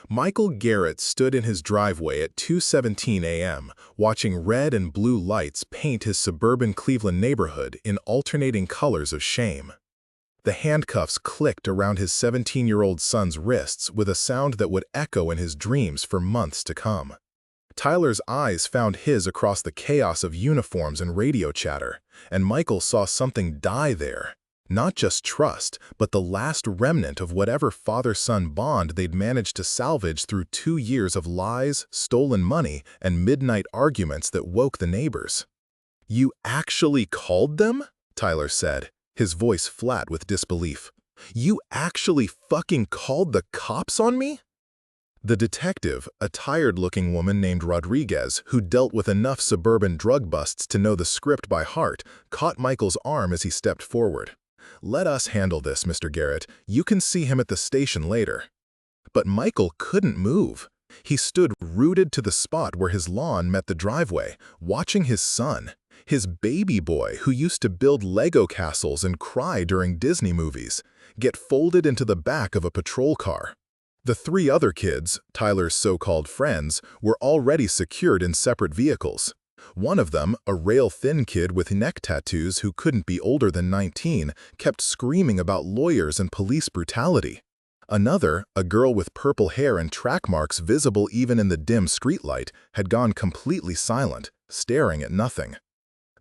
Michael Garrett stood in his driveway at 2:17 a.m., watching red and blue lights paint his suburban Cleveland neighborhood in alternating colors of shame. The handcuffs clicked around his 17-year-old son's wrists with a sound that would echo in his dreams for months to come. Tyler's eyes found his across the chaos of uniforms and radio chatter, and Michael saw something die there. Not just trust, but the last remnant of whatever father-son bond they'd managed to salvage through 2 years of lies, stolen money, and midnight arguments that woke the neighbors. "You actually called them?" Tyler said, his voice flat with disbelief. "You actually fucking called the cops on me?" The detective, a tired-looking woman named Rodriguez, who dealt with enough suburban drug busts to know the script by heart, caught Michael's arm as he stepped forward. "Let us handle this, Mr. Garrett. You can see him at the station later." But Michael couldn't move. He stood rooted to the spot where his lawn met the driveway, watching his son, his baby boy who used to build Lego castles and cry during Disney movies, get folded into the back of a patrol car. The 3 other kids, Tyler's so-called friends, were already secured in separate vehicles. One of them, a rail-thin kid with neck tattoos who couldn't be older than 19, kept screaming about lawyers and police brutality. Another, a girl with purple hair and track marks visible even in the dim streetlight, had gone completely silent, staring at nothing.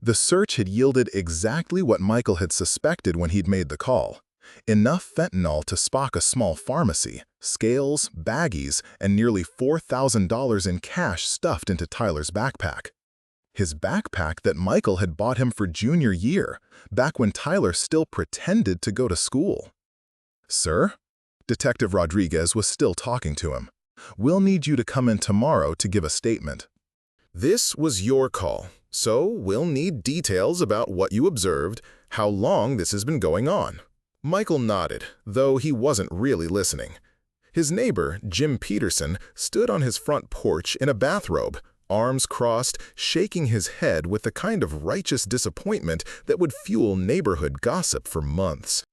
The search had yielded exactly what Michael had suspected when he'd made the call. Enough fentanyl to spock a small pharmacy, scales, baggies, and nearly $4,000 in cash stuffed into Tyler's backpack. His backpack that Michael had bought him for junior year, back when Tyler still pretended to go to school. "Sir?" Detective Rodriguez was still talking to him. "We'll need you to come in tomorrow to give a statement." "This was your call, so we'll need details about what you observed, how long this has been going on." Michael nodded, though he wasn't really listening. His neighbor, Jim Peterson, stood on his front porch in a bathrobe, arms crossed, shaking his head with the kind of righteous disappointment that would fuel neighborhood gossip for months.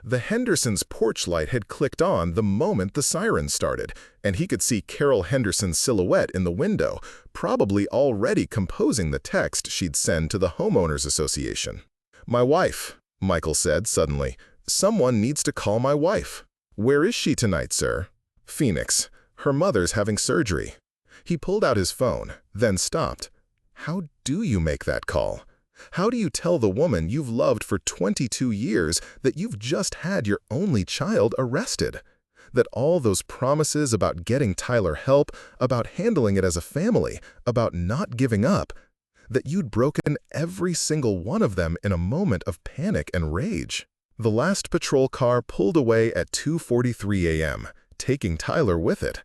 The Hendersons' porch light had clicked on the moment the siren started, and he could see Carol Henderson's silhouette in the window, probably already composing the text she'd send to the homeowners association. "My wife," Michael said suddenly. "Someone needs to call my wife." "Where is she tonight, sir?" "Phoenix. Her mother's having surgery." He pulled out his phone, then stopped. How do you make that call? How do you tell the woman you've loved for 22 years that you've just had your only child arrested? That all those promises about getting Tyler help, about handling it as a family, about not giving up, that you'd broken every single one of them in a moment of panic and rage? The last patrol car pulled away at 2:43 a.m., taking Tyler with it.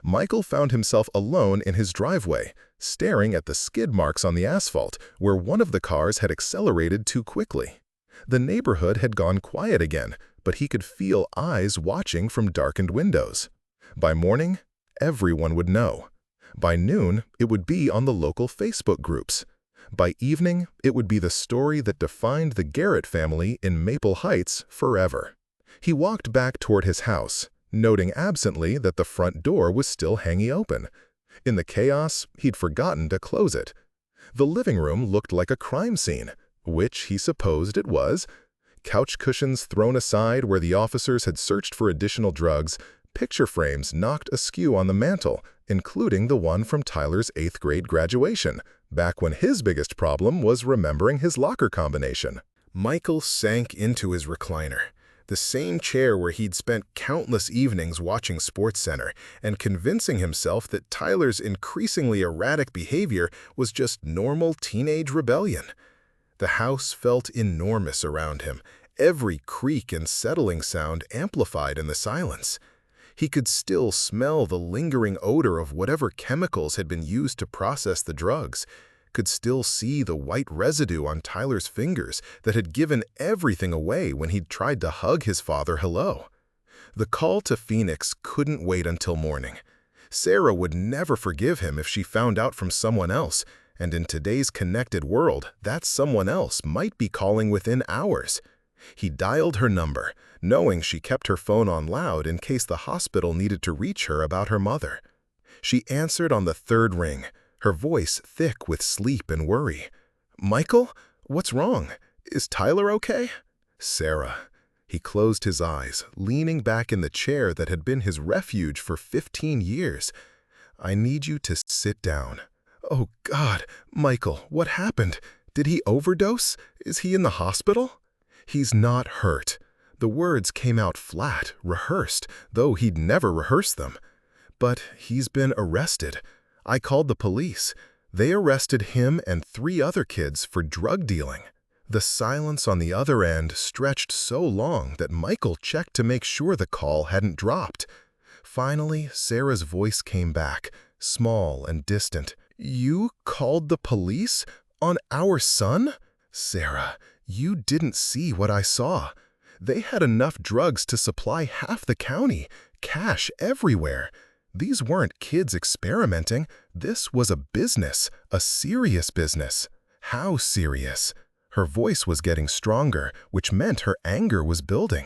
Michael found himself alone in his driveway, staring at the skid marks on the asphalt where one of the cars had accelerated too quickly. The neighborhood had gone quiet again, but he could feel eyes watching from darkened windows. By morning, everyone would know. By noon, it would be on the local Facebook groups. By evening, it would be the story that defined the Garrett family in Maple Heights forever. He walked back toward his house, noting absently that the front door was still hanging open. In the chaos, he'd forgotten to close it. The living room looked like a crime scene, which he supposed it was. Couch cushions thrown aside where the officers had searched for additional drugs, picture frames knocked askew on the mantel, including the one from Tyler's 8th grade graduation, back when his biggest problem was remembering his locker combination. Michael sank into his recliner, the same chair where he'd spent countless evenings watching SportsCenter and convincing himself that Tyler's increasingly erratic behavior was just normal teenage rebellion. The house felt enormous around him, every creak and settling sound amplified in the silence. He could still smell the lingering odor of whatever chemicals had been used to process the drugs, could still see the white residue on Tyler's fingers that had given everything away when he'd tried to hug his father hello. The call to Phoenix couldn't wait until morning. Sarah would never forgive him if she found out from someone else, and in today's connected world, that someone else might be calling within hours. He dialed her number, knowing she kept her phone on loud in case the hospital needed to reach her about her mother. She answered on the third ring, her voice thick with sleep and worry. "Michael? What's wrong? Is Tyler okay?" "Sarah." He closed his eyes, leaning back in the chair that had been his refuge for 15 years. "I need you to sit down." "Oh, God! Michael, what happened? Did he overdose? Is he in the hospital?" "He's not hurt." The words came out flat, rehearsed, though he'd never rehearsed them. "But he's been arrested. I called the police. They arrested him and 3 other kids for drug dealing." The silence on the other end stretched so long that Michael checked to make sure the call hadn't dropped. Finally, Sarah's voice came back, small and distant. "You called the police? On our son?" "Sarah, you didn't see what I saw. They had enough drugs to supply half the county, cash everywhere. These weren't kids experimenting. This was a business, a serious business." "How serious?" Her voice was getting stronger, which meant her anger was building.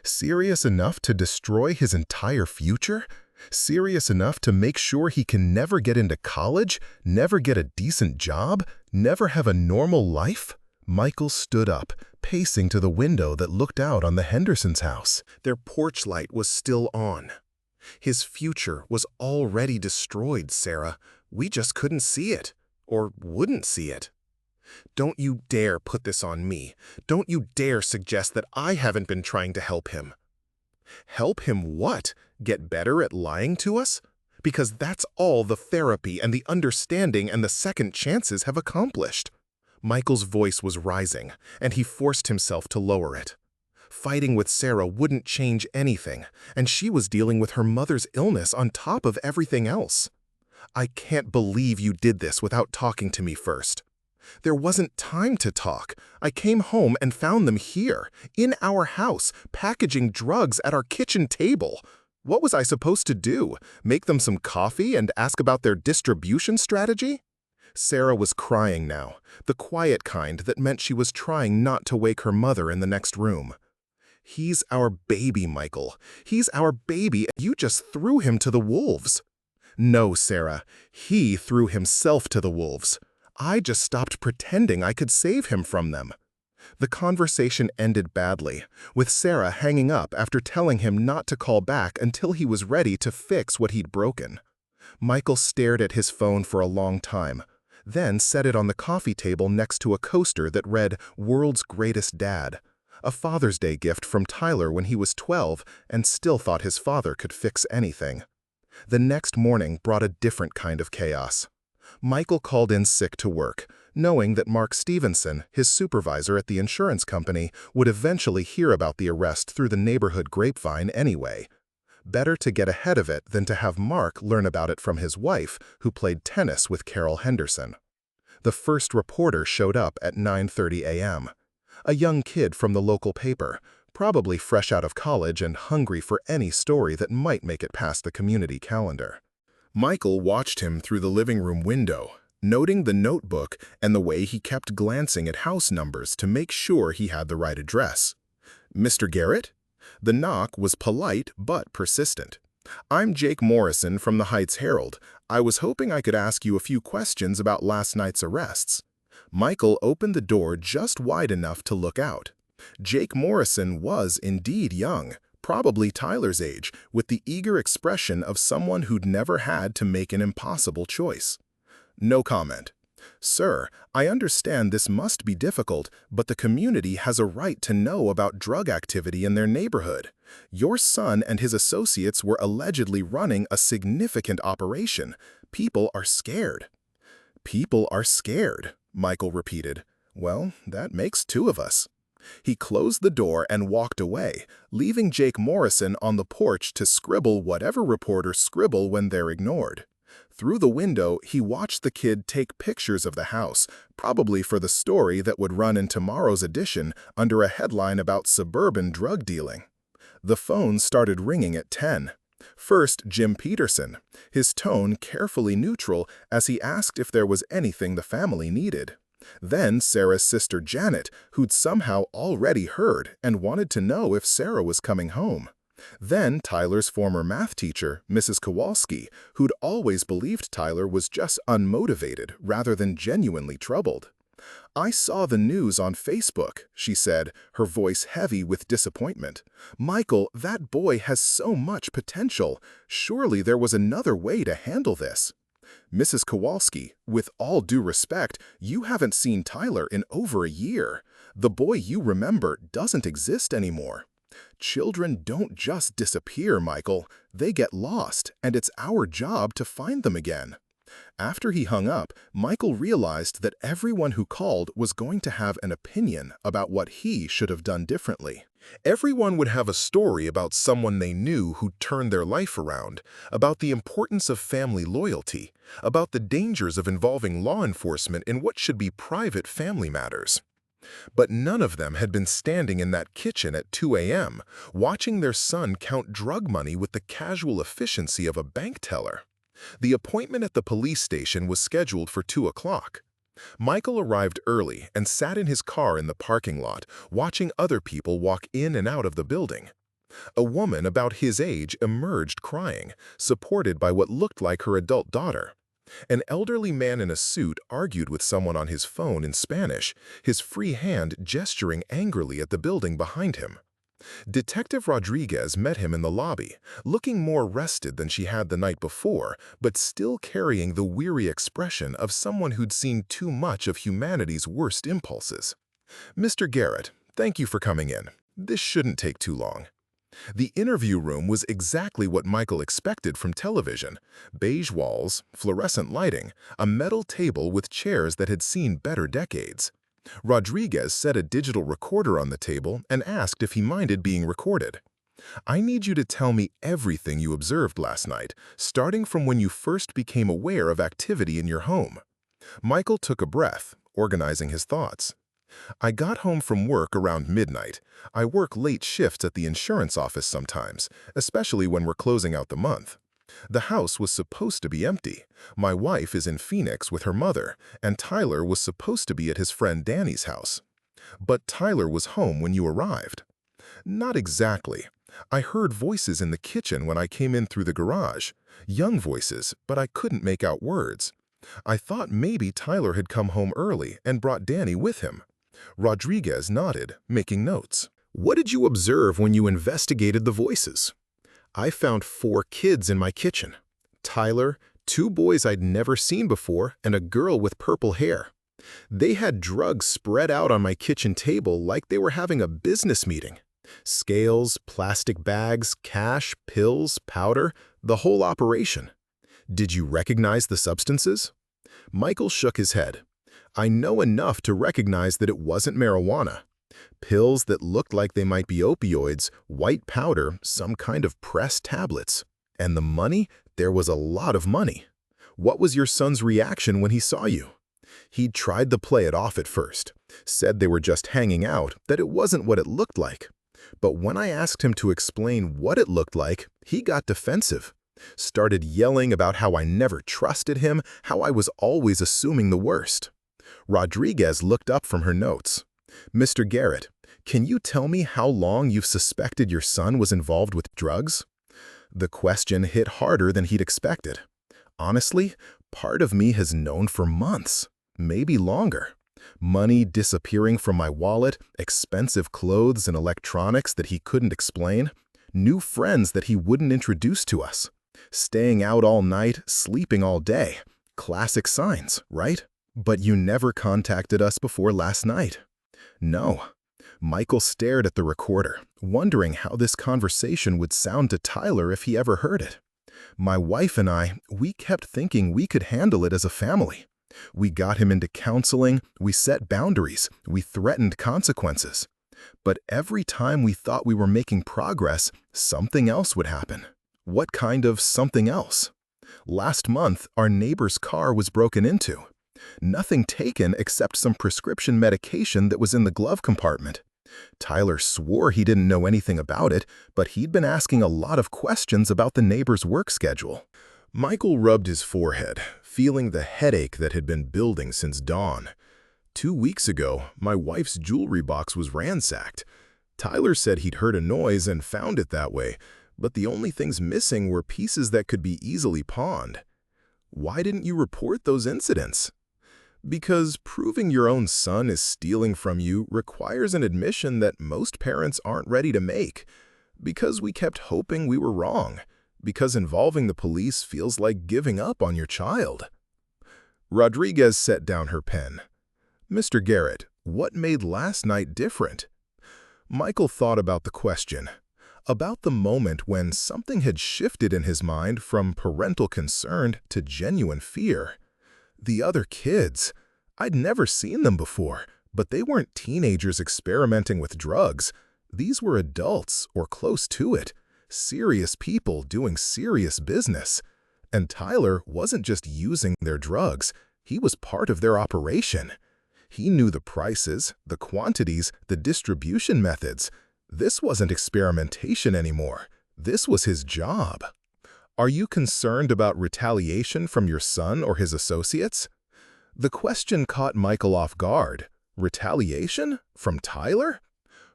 "Serious enough to destroy his entire future? Serious enough to make sure he can never get into college, never get a decent job, never have a normal life?" Michael stood up, pacing to the window that looked out on the Hendersons' house. Their porch light was still on. "His future was already destroyed, Sarah. We just couldn't see it, or wouldn't see it. Don't you dare put this on me. Don't you dare suggest that I haven't been trying to help him." "Help him what? Get better at lying to us? Because that's all the therapy and the understanding and the second chances have accomplished." Michael's voice was rising, and he forced himself to lower it. Fighting with Sarah wouldn't change anything, and she was dealing with her mother's illness on top of everything else. "I can't believe you did this without talking to me first." "There wasn't time to talk. I came home and found them here, in our house, packaging drugs at our kitchen table. What was I supposed to do? Make them some coffee and ask about their distribution strategy?" Sarah was crying now, the quiet kind that meant she was trying not to wake her mother in the next room. "He's our baby, Michael. He's our baby, and you just threw him to the wolves." "No, Sarah. He threw himself to the wolves. I just stopped pretending I could save him from them." The conversation ended badly, with Sarah hanging up after telling him not to call back until he was ready to fix what he'd broken. Michael stared at his phone for a long time, then set it on the coffee table next to a coaster that read "World's Greatest Dad," a Father's Day gift from Tyler when he was 12 and still thought his father could fix anything. The next morning brought a different kind of chaos. Michael called in sick to work, knowing that Mark Stevenson, his supervisor at the insurance company, would eventually hear about the arrest through the neighborhood grapevine anyway. Better to get ahead of it than to have Mark learn about it from his wife, who played tennis with Carol Henderson. The first reporter showed up at 9:30 a.m. A young kid from the local paper, probably fresh out of college and hungry for any story that might make it past the community calendar. Michael watched him through the living room window, noting the notebook and the way he kept glancing at house numbers to make sure he had the right address. "Mr. Garrett?" The knock was polite but persistent. "I'm Jake Morrison from the Heights Herald. I was hoping I could ask you a few questions about last night's arrests." Michael opened the door just wide enough to look out. Jake Morrison was indeed young, probably Tyler's age, with the eager expression of someone who'd never had to make an impossible choice. No comment. "Sir, I understand this must be difficult, but the community has a right to know about drug activity in their neighborhood. Your son and his associates were allegedly running a significant operation. People are scared." "People are scared," Michael repeated. "Well, that makes 2 of us." He closed the door and walked away, leaving Jake Morrison on the porch to scribble whatever reporters scribble when they're ignored. Through the window, he watched the kid take pictures of the house, probably for the story that would run in tomorrow's edition under a headline about suburban drug dealing. The phone started ringing at 10. First, Jim Peterson, his tone carefully neutral as he asked if there was anything the family needed. Then Sarah's sister Janet, who'd somehow already heard and wanted to know if Sarah was coming home. Then Tyler's former math teacher, Mrs. Kowalski, who'd always believed Tyler was just unmotivated rather than genuinely troubled. "I saw the news on Facebook," she said, her voice heavy with disappointment. "Michael, that boy has so much potential. Surely there was another way to handle this." "Mrs. Kowalski, with all due respect, you haven't seen Tyler in over a year. The boy you remember doesn't exist anymore." "Children don't just disappear, Michael. They get lost, and it's our job to find them again." After he hung up, Michael realized that everyone who called was going to have an opinion about what he should have done differently. Everyone would have a story about someone they knew who turned their life around, about the importance of family loyalty, about the dangers of involving law enforcement in what should be private family matters. But none of them had been standing in that kitchen at 2 a.m., watching their son count drug money with the casual efficiency of a bank teller. The appointment at the police station was scheduled for 2 o'clock. Michael arrived early and sat in his car in the parking lot, watching other people walk in and out of the building. A woman about his age emerged crying, supported by what looked like her adult daughter. An elderly man in a suit argued with someone on his phone in Spanish, his free hand gesturing angrily at the building behind him. Detective Rodriguez met him in the lobby, looking more rested than she had the night before, but still carrying the weary expression of someone who'd seen too much of humanity's worst impulses. "Mr. Garrett, thank you for coming in. This shouldn't take too long." The interview room was exactly what Michael expected from television: beige walls, fluorescent lighting, a metal table with chairs that had seen better decades. Rodriguez set a digital recorder on the table and asked if he minded being recorded. "I need you to tell me everything you observed last night, starting from when you first became aware of activity in your home." Michael took a breath, organizing his thoughts. "I got home from work around midnight. I work late shifts at the insurance office sometimes, especially when we're closing out the month. The house was supposed to be empty. My wife is in Phoenix with her mother, and Tyler was supposed to be at his friend Danny's house." "But Tyler was home when you arrived." "Not exactly. I heard voices in the kitchen when I came in through the garage. Young voices, but I couldn't make out words. I thought maybe Tyler had come home early and brought Danny with him." Rodriguez nodded, making notes. "What did you observe when you investigated the voices?" "I found 4 kids in my kitchen. Tyler, 2 boys I'd never seen before, and a girl with purple hair. They had drugs spread out on my kitchen table like they were having a business meeting. Scales, plastic bags, cash, pills, powder, the whole operation." "Did you recognize the substances?" Michael shook his head. "I know enough to recognize that it wasn't marijuana. Pills that looked like they might be opioids, white powder, some kind of pressed tablets. And the money? There was a lot of money." "What was your son's reaction when he saw you?" "He'd tried to play it off at first. Said they were just hanging out, that it wasn't what it looked like. But when I asked him to explain what it looked like, he got defensive. Started yelling about how I never trusted him, how I was always assuming the worst." Rodriguez looked up from her notes. "Mr. Garrett, can you tell me how long you've suspected your son was involved with drugs?" The question hit harder than he'd expected. "Honestly, part of me has known for months, maybe longer. Money disappearing from my wallet, expensive clothes and electronics that he couldn't explain, new friends that he wouldn't introduce to us. Staying out all night, sleeping all day. Classic signs, right? But you never contacted us before last night." "No." Michael stared at the recorder, wondering how this conversation would sound to Tyler if he ever heard it. "My wife and we kept thinking we could handle it as a family. We got him into counseling, we set boundaries, we threatened consequences. But every time we thought we were making progress, something else would happen." "What kind of something else?" "Last month, our neighbor's car was broken into. Nothing taken except some prescription medication that was in the glove compartment. Tyler swore he didn't know anything about it, but he'd been asking a lot of questions about the neighbor's work schedule." Michael rubbed his forehead, feeling the headache that had been building since dawn. 2 weeks ago, my wife's jewelry box was ransacked. Tyler said he'd heard a noise and found it that way, but the only things missing were pieces that could be easily pawned. Why didn't you report those incidents? Because proving your own son is stealing from you requires an admission that most parents aren't ready to make. Because we kept hoping we were wrong. Because involving the police feels like giving up on your child. Rodriguez set down her pen. Mr. Garrett, what made last night different? Michael thought about the question. About the moment when something had shifted in his mind from parental concern to genuine fear. The other kids. I'd never seen them before, but they weren't teenagers experimenting with drugs. These were adults, or close to it. Serious people doing serious business. And Tyler wasn't just using their drugs, he was part of their operation. He knew the prices, the quantities, the distribution methods. This wasn't experimentation anymore. This was his job. Are you concerned about retaliation from your son or his associates? The question caught Michael off guard. Retaliation? From Tyler?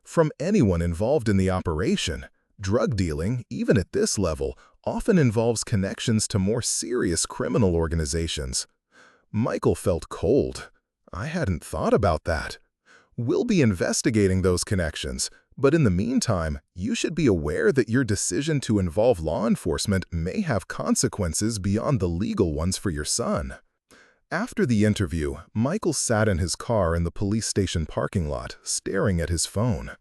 From anyone involved in the operation. Drug dealing, even at this level, often involves connections to more serious criminal organizations. Michael felt cold. I hadn't thought about that. We'll be investigating those connections, but in the meantime, you should be aware that your decision to involve law enforcement may have consequences beyond the legal ones for your son. After the interview, Michael sat in his car in the police station parking lot, staring at his phone.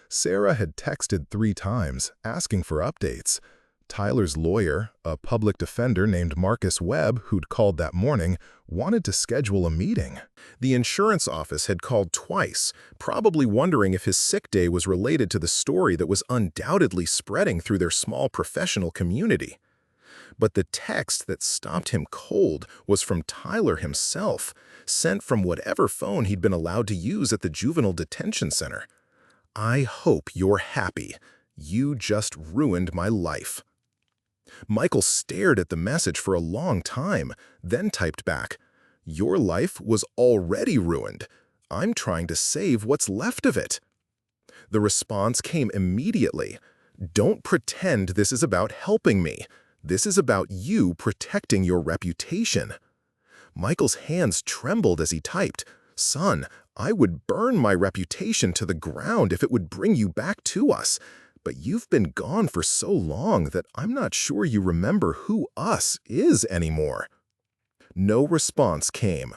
Sarah had texted 3 times, asking for updates. Tyler's lawyer, a public defender named Marcus Webb, who'd called that morning, wanted to schedule a meeting. The insurance office had called twice, probably wondering if his sick day was related to the story that was undoubtedly spreading through their small professional community. But the text that stopped him cold was from Tyler himself, sent from whatever phone he'd been allowed to use at the juvenile detention center. I hope you're happy. You just ruined my life. Michael stared at the message for a long time, then typed back, "Your life was already ruined. I'm trying to save what's left of it." The response came immediately. "Don't pretend this is about helping me. This is about you protecting your reputation." Michael's hands trembled as he typed, "Son, I would burn my reputation to the ground if it would bring you back to us. But you've been gone for so long that I'm not sure you remember who us is anymore." No response came.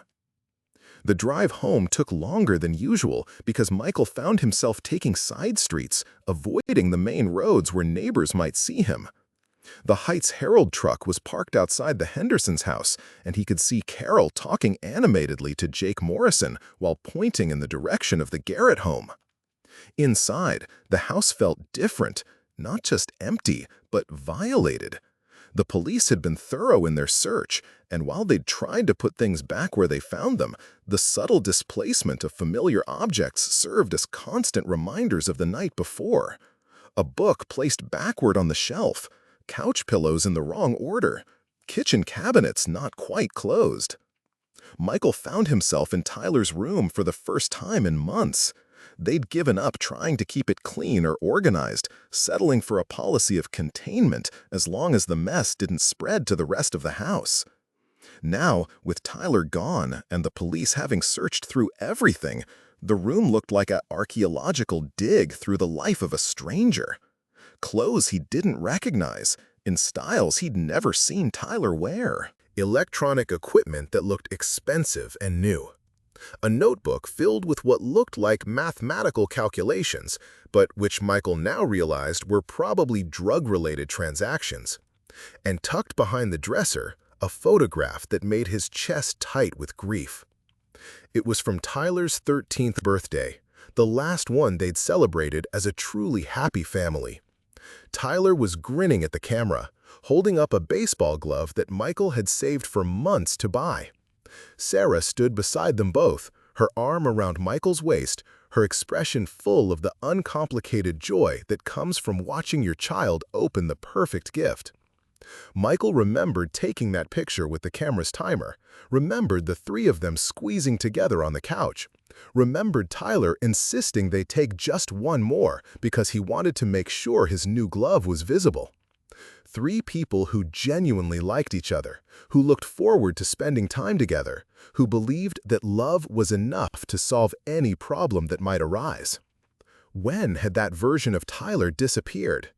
The drive home took longer than usual because Michael found himself taking side streets, avoiding the main roads where neighbors might see him. The Heights Herald truck was parked outside the Hendersons' house, and he could see Carol talking animatedly to Jake Morrison while pointing in the direction of the Garrett home. Inside, the house felt different, not just empty, but violated. The police had been thorough in their search, and while they'd tried to put things back where they found them, the subtle displacement of familiar objects served as constant reminders of the night before. A book placed backward on the shelf, couch pillows in the wrong order, kitchen cabinets not quite closed. Michael found himself in Tyler's room for the first time in months. They'd given up trying to keep it clean or organized, settling for a policy of containment as long as the mess didn't spread to the rest of the house. Now, with Tyler gone and the police having searched through everything, the room looked like an archaeological dig through the life of a stranger. Clothes he didn't recognize, in styles he'd never seen Tyler wear. Electronic equipment that looked expensive and new. A notebook filled with what looked like mathematical calculations, but which Michael now realized were probably drug-related transactions. And tucked behind the dresser, a photograph that made his chest tight with grief. It was from Tyler's 13th birthday, the last one they'd celebrated as a truly happy family. Tyler was grinning at the camera, holding up a baseball glove that Michael had saved for months to buy. Sarah stood beside them both, her arm around Michael's waist, her expression full of the uncomplicated joy that comes from watching your child open the perfect gift. Michael remembered taking that picture with the camera's timer, remembered the three of them squeezing together on the couch, remembered Tyler insisting they take just one more because he wanted to make sure his new glove was visible. Three people who genuinely liked each other, who looked forward to spending time together, who believed that love was enough to solve any problem that might arise. When had that version of Tyler disappeared?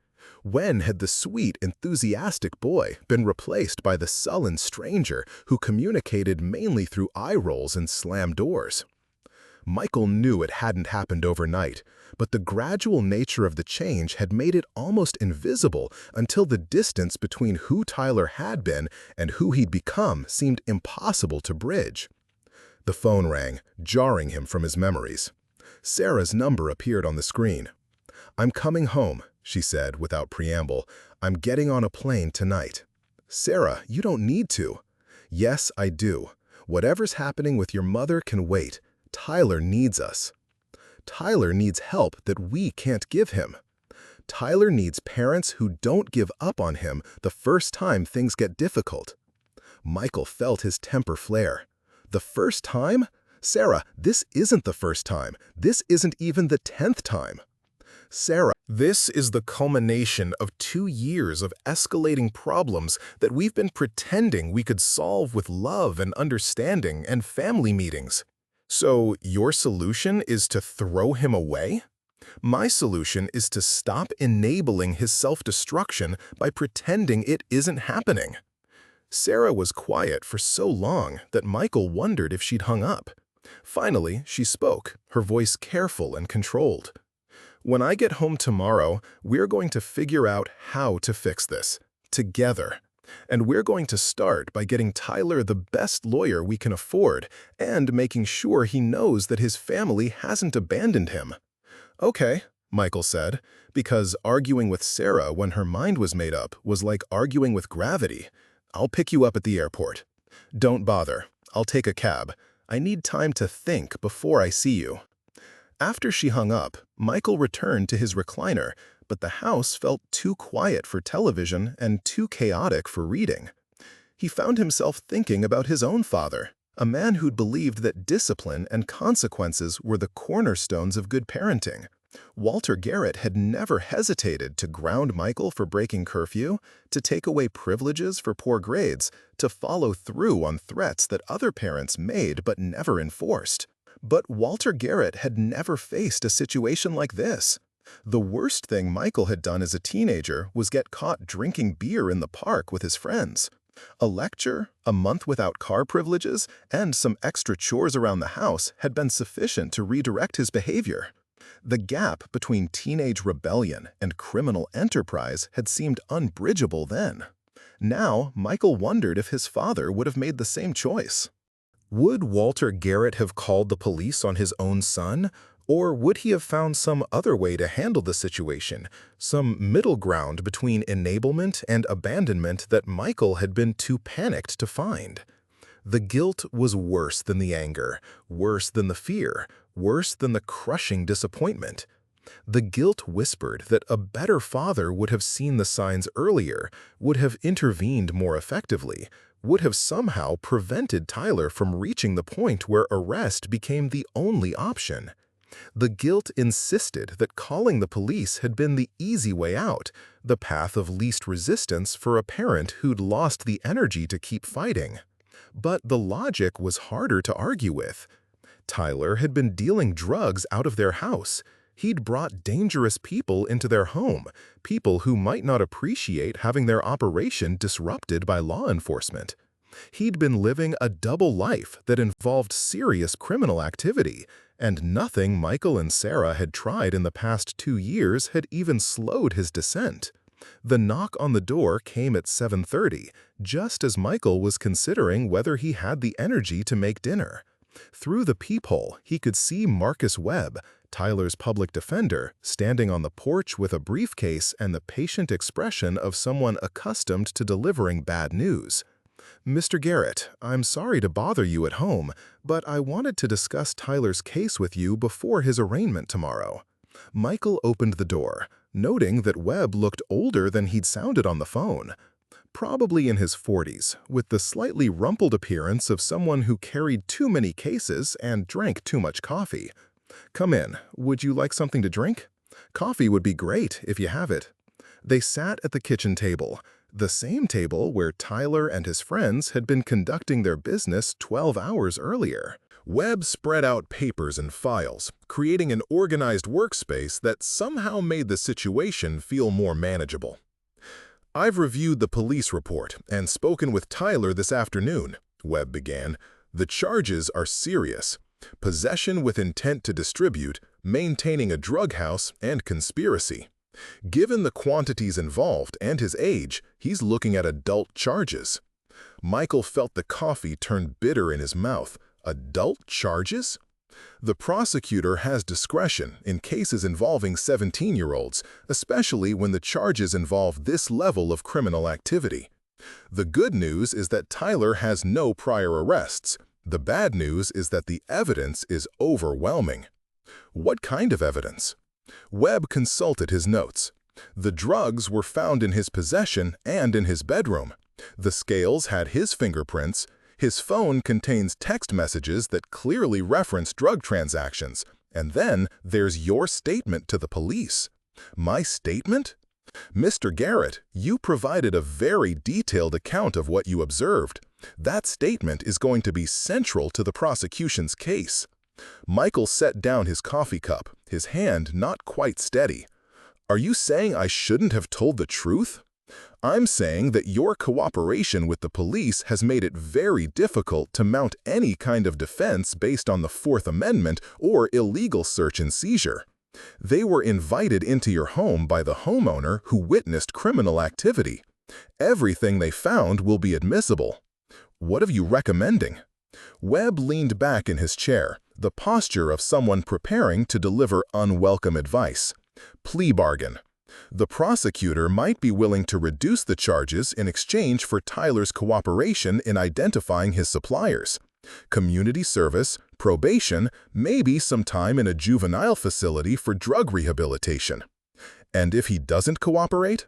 When had the sweet, enthusiastic boy been replaced by the sullen stranger who communicated mainly through eye rolls and slammed doors? Michael knew it hadn't happened overnight, but the gradual nature of the change had made it almost invisible until the distance between who Tyler had been and who he'd become seemed impossible to bridge. The phone rang, jarring him from his memories. Sarah's number appeared on the screen. "I'm coming home," she said without preamble. "I'm getting on a plane tonight." "Sarah, you don't need to." "Yes, I do. Whatever's happening with your mother can wait. Tyler needs us. Tyler needs help that we can't give him. Tyler needs parents who don't give up on him the first time things get difficult." Michael felt his temper flare. The first time? Sarah, this isn't the first time. This isn't even the 10th time. Sarah, this is the culmination of 2 years of escalating problems that we've been pretending we could solve with love and understanding and family meetings. So your solution is to throw him away? My solution is to stop enabling his self-destruction by pretending it isn't happening. Sarah was quiet for so long that Michael wondered if she'd hung up. Finally, she spoke, her voice careful and controlled. "When I get home tomorrow, we're going to figure out how to fix this, together. And we're going to start by getting Tyler the best lawyer we can afford and making sure he knows that his family hasn't abandoned him." "Okay," Michael said, because arguing with Sarah when her mind was made up was like arguing with gravity. "I'll pick you up at the airport." "Don't bother. I'll take a cab. I need time to think before I see you." After she hung up, Michael returned to his recliner, but the house felt too quiet for television and too chaotic for reading. He found himself thinking about his own father, a man who'd believed that discipline and consequences were the cornerstones of good parenting. Walter Garrett had never hesitated to ground Michael for breaking curfew, to take away privileges for poor grades, to follow through on threats that other parents made but never enforced. But Walter Garrett had never faced a situation like this. The worst thing Michael had done as a teenager was get caught drinking beer in the park with his friends. A lecture, a month without car privileges, and some extra chores around the house had been sufficient to redirect his behavior. The gap between teenage rebellion and criminal enterprise had seemed unbridgeable then. Now, Michael wondered if his father would have made the same choice. Would Walter Garrett have called the police on his own son? Or would he have found some other way to handle the situation, some middle ground between enablement and abandonment that Michael had been too panicked to find? The guilt was worse than the anger, worse than the fear, worse than the crushing disappointment. The guilt whispered that a better father would have seen the signs earlier, would have intervened more effectively, would have somehow prevented Tyler from reaching the point where arrest became the only option. The guilt insisted that calling the police had been the easy way out, the path of least resistance for a parent who'd lost the energy to keep fighting. But the logic was harder to argue with. Tyler had been dealing drugs out of their house. He'd brought dangerous people into their home, people who might not appreciate having their operation disrupted by law enforcement. He'd been living a double life that involved serious criminal activity, and nothing Michael and Sarah had tried in the past 2 years had even slowed his descent. The knock on the door came at 7:30, just as Michael was considering whether he had the energy to make dinner. Through the peephole, he could see Marcus Webb, Tyler's public defender, standing on the porch with a briefcase and the patient expression of someone accustomed to delivering bad news. "Mr. Garrett, I'm sorry to bother you at home, but I wanted to discuss Tyler's case with you before his arraignment tomorrow." Michael opened the door, noting that Webb looked older than he'd sounded on the phone. probably in his 40s, with the slightly rumpled appearance of someone who carried too many cases and drank too much coffee. "Come in. Would you like something to drink? Coffee would be great if you have it." They sat at the kitchen table, the same table where Tyler and his friends had been conducting their business 12 hours earlier. Webb spread out papers and files, creating an organized workspace that somehow made the situation feel more manageable. "I've reviewed the police report and spoken with Tyler this afternoon," Webb began. "The charges are serious: possession with intent to distribute, maintaining a drug house, and conspiracy. Given the quantities involved and his age, he's looking at adult charges." Michael felt the coffee turn bitter in his mouth. Adult charges? The prosecutor has discretion in cases involving 17-year-olds, especially when the charges involve this level of criminal activity. The good news is that Tyler has no prior arrests. The bad news is that the evidence is overwhelming. What kind of evidence? Webb consulted his notes. The drugs were found in his possession and in his bedroom. The scales had his fingerprints. His phone contains text messages that clearly reference drug transactions. And then there's your statement to the police. My statement? Mr. Garrett, you provided a very detailed account of what you observed. That statement is going to be central to the prosecution's case. Michael set down his coffee cup, his hand not quite steady. "Are you saying I shouldn't have told the truth?" "I'm saying that your cooperation with the police has made it very difficult to mount any kind of defense based on the Fourth Amendment or illegal search and seizure. They were invited into your home by the homeowner who witnessed criminal activity. Everything they found will be admissible." "What are you recommending?" Webb leaned back in his chair, the posture of someone preparing to deliver unwelcome advice. "Plea bargain. The prosecutor might be willing to reduce the charges in exchange for Tyler's cooperation in identifying his suppliers. Community service, probation, maybe some time in a juvenile facility for drug rehabilitation. And if he doesn't cooperate?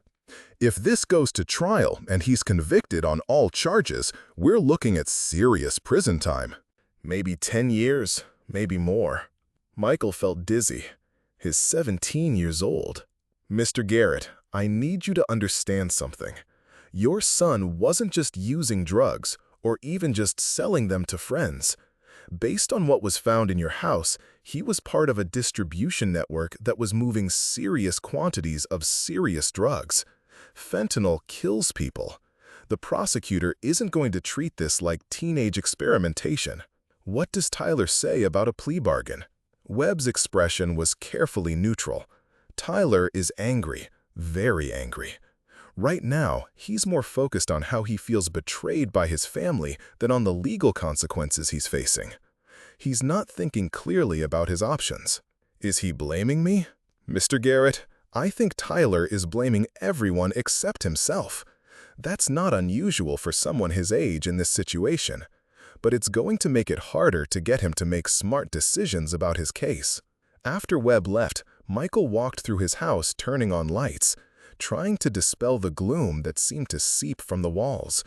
If this goes to trial and he's convicted on all charges, we're looking at serious prison time. Maybe 10 years, maybe more." Michael felt dizzy. He's 17 years old. "Mr. Garrett, I need you to understand something. Your son wasn't just using drugs or even just selling them to friends. Based on what was found in your house, he was part of a distribution network that was moving serious quantities of serious drugs. Fentanyl kills people. The prosecutor isn't going to treat this like teenage experimentation. What does Tyler say about a plea bargain?" Webb's expression was carefully neutral. Tyler is angry, very angry. Right now, he's more focused on how he feels betrayed by his family than on the legal consequences he's facing. He's not thinking clearly about his options. "Is he blaming me?" "Mr. Garrett, I think Tyler is blaming everyone except himself. That's not unusual for someone his age in this situation, but it's going to make it harder to get him to make smart decisions about his case." After Webb left, Michael walked through his house turning on lights, trying to dispel the gloom that seemed to seep from the walls.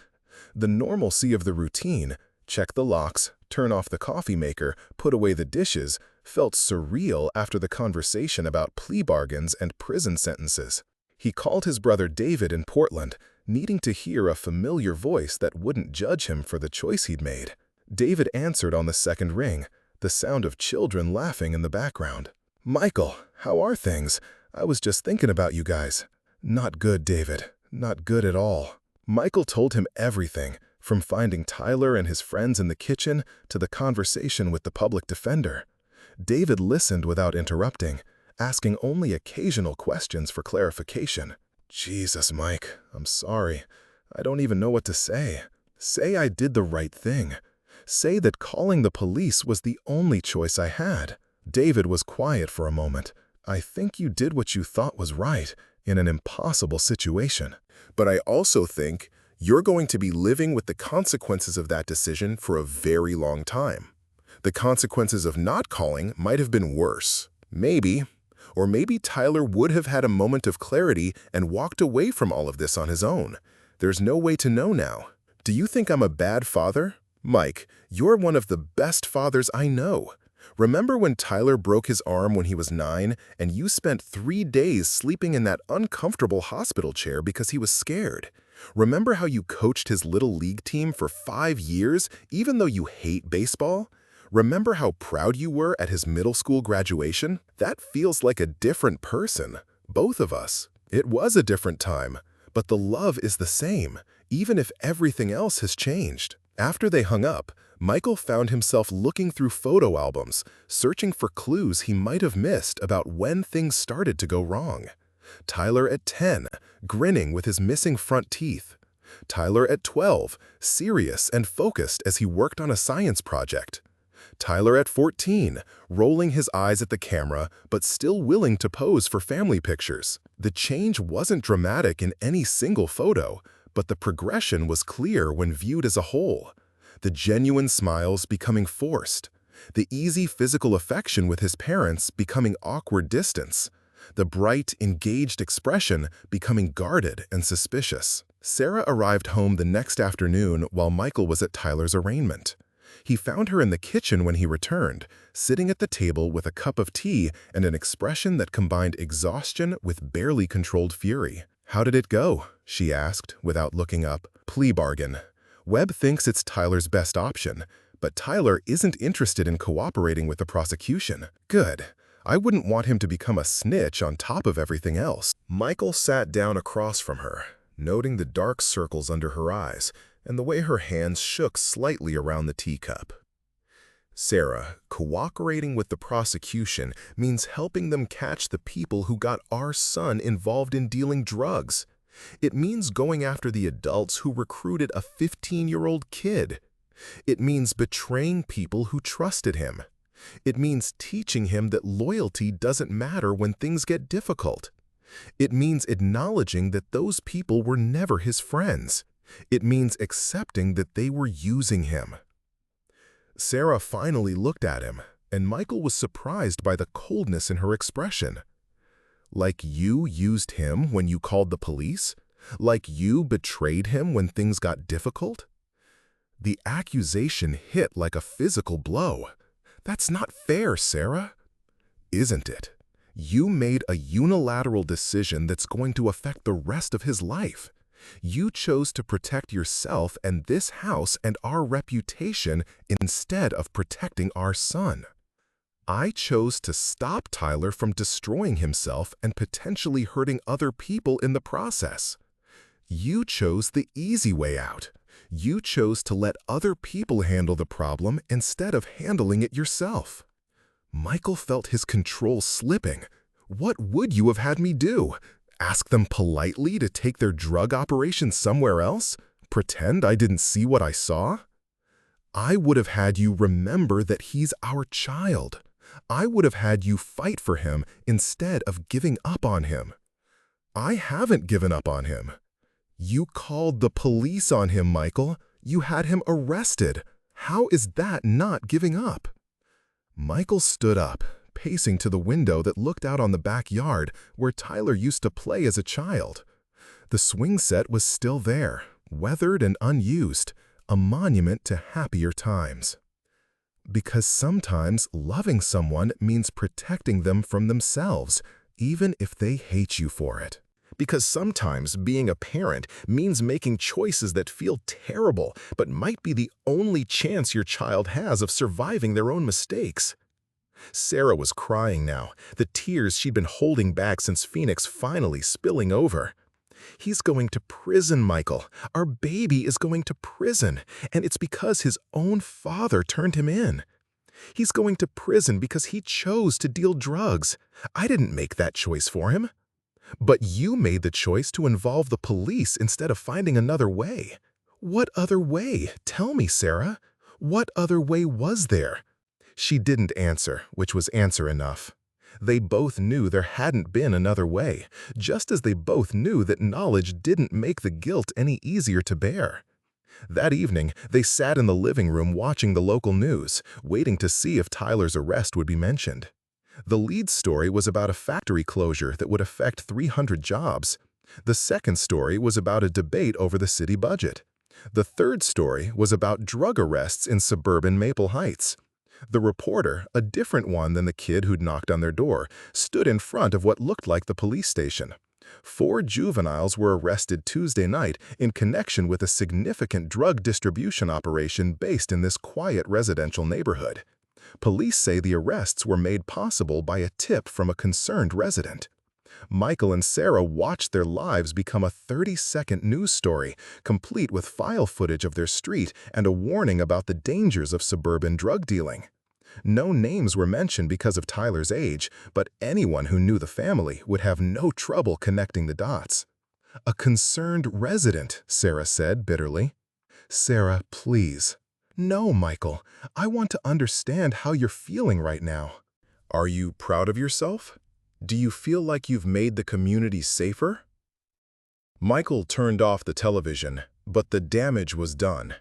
The normalcy of the routine, check the locks, turn off the coffee maker, put away the dishes, felt surreal after the conversation about plea bargains and prison sentences. He called his brother David in Portland, needing to hear a familiar voice that wouldn't judge him for the choice he'd made. David answered on the second ring, the sound of children laughing in the background. "Michael, how are things? I was just thinking about you guys." "Not good, David. Not good at all." Michael told him everything, from finding Tyler and his friends in the kitchen to the conversation with the public defender. David listened without interrupting, asking only occasional questions for clarification. "Jesus, Mike, I'm sorry. I don't even know what to say. Say I did the right thing. Say that calling the police was the only choice I had." David was quiet for a moment. "I think you did what you thought was right in an impossible situation. But I also think you're going to be living with the consequences of that decision for a very long time. The consequences of not calling might have been worse. Maybe. Or maybe Tyler would have had a moment of clarity and walked away from all of this on his own. There's no way to know now. Do you think I'm a bad father? Mike, you're one of the best fathers I know. Remember when Tyler broke his arm when he was 9 and you spent 3 days sleeping in that uncomfortable hospital chair because he was scared? Remember how you coached his little league team for 5 years even though you hate baseball? Remember how proud you were at his middle school graduation? That feels like a different person. Both of us. It was a different time, but the love is the same, even if everything else has changed. After they hung up, Michael found himself looking through photo albums, searching for clues he might have missed about when things started to go wrong. Tyler at 10, grinning with his missing front teeth. Tyler at 12, serious and focused as he worked on a science project. Tyler at 14, rolling his eyes at the camera but still willing to pose for family pictures. The change wasn't dramatic in any single photo, but the progression was clear when viewed as a whole. The genuine smiles becoming forced. The easy physical affection with his parents becoming awkward distance. The bright, engaged expression becoming guarded and suspicious. Sarah arrived home the next afternoon while Michael was at Tyler's arraignment. He found her in the kitchen when he returned, sitting at the table with a cup of tea and an expression that combined exhaustion with barely controlled fury. "How did it go?" she asked, without looking up. "Plea bargain. Webb thinks it's Tyler's best option, but Tyler isn't interested in cooperating with the prosecution." "Good. I wouldn't want him to become a snitch on top of everything else." Michael sat down across from her, noting the dark circles under her eyes and the way her hands shook slightly around the teacup. "Sarah, cooperating with the prosecution means helping them catch the people who got our son involved in dealing drugs. It means going after the adults who recruited a 15-year-old kid. It means betraying people who trusted him. It means teaching him that loyalty doesn't matter when things get difficult. It means acknowledging that those people were never his friends. It means accepting that they were using him." Sarah finally looked at him, and Michael was surprised by the coldness in her expression. "Like you used him when you called the police? Like you betrayed him when things got difficult?" The accusation hit like a physical blow. "That's not fair, Sarah." "Isn't it? You made a unilateral decision that's going to affect the rest of his life. You chose to protect yourself and this house and our reputation instead of protecting our son. I chose to stop Tyler from destroying himself and potentially hurting other people in the process. You chose the easy way out. You chose to let other people handle the problem instead of handling it yourself." Michael felt his control slipping. "What would you have had me do? Ask them politely to take their drug operation somewhere else? Pretend I didn't see what I saw? I would have had you remember that he's our child. I would have had you fight for him instead of giving up on him. I haven't given up on him. You called the police on him, Michael. You had him arrested. How is that not giving up?" Michael stood up, pacing to the window that looked out on the backyard where Tyler used to play as a child. The swing set was still there, weathered and unused, a monument to happier times. Because sometimes loving someone means protecting them from themselves, even if they hate you for it. Because sometimes being a parent means making choices that feel terrible but might be the only chance your child has of surviving their own mistakes. Sarah was crying now, the tears she'd been holding back since Phoenix finally spilling over. "He's going to prison, Michael. Our baby is going to prison, and it's because his own father turned him in. He's going to prison because he chose to deal drugs. I didn't make that choice for him. But you made the choice to involve the police instead of finding another way. What other way? Tell me, Sarah. What other way was there?" She didn't answer, which was answer enough. They both knew there hadn't been another way, just as they both knew that knowledge didn't make the guilt any easier to bear. That evening, they sat in the living room watching the local news, waiting to see if Tyler's arrest would be mentioned. The lead story was about a factory closure that would affect 300 jobs. The second story was about a debate over the city budget. The third story was about drug arrests in suburban Maple Heights. The reporter, a different one than the kid who'd knocked on their door, stood in front of what looked like the police station. 4 juveniles were arrested Tuesday night in connection with a significant drug distribution operation based in this quiet residential neighborhood. Police say the arrests were made possible by a tip from a concerned resident. Michael and Sarah watched their lives become a 30-second news story, complete with file footage of their street and a warning about the dangers of suburban drug dealing. No names were mentioned because of Tyler's age, but anyone who knew the family would have no trouble connecting the dots. "A concerned resident," Sarah said bitterly. "Sarah, please." "No, Michael. I want to understand how you're feeling right now." Are you proud of yourself? Do you feel like you've made the community safer? Michael turned off the television, but the damage was done.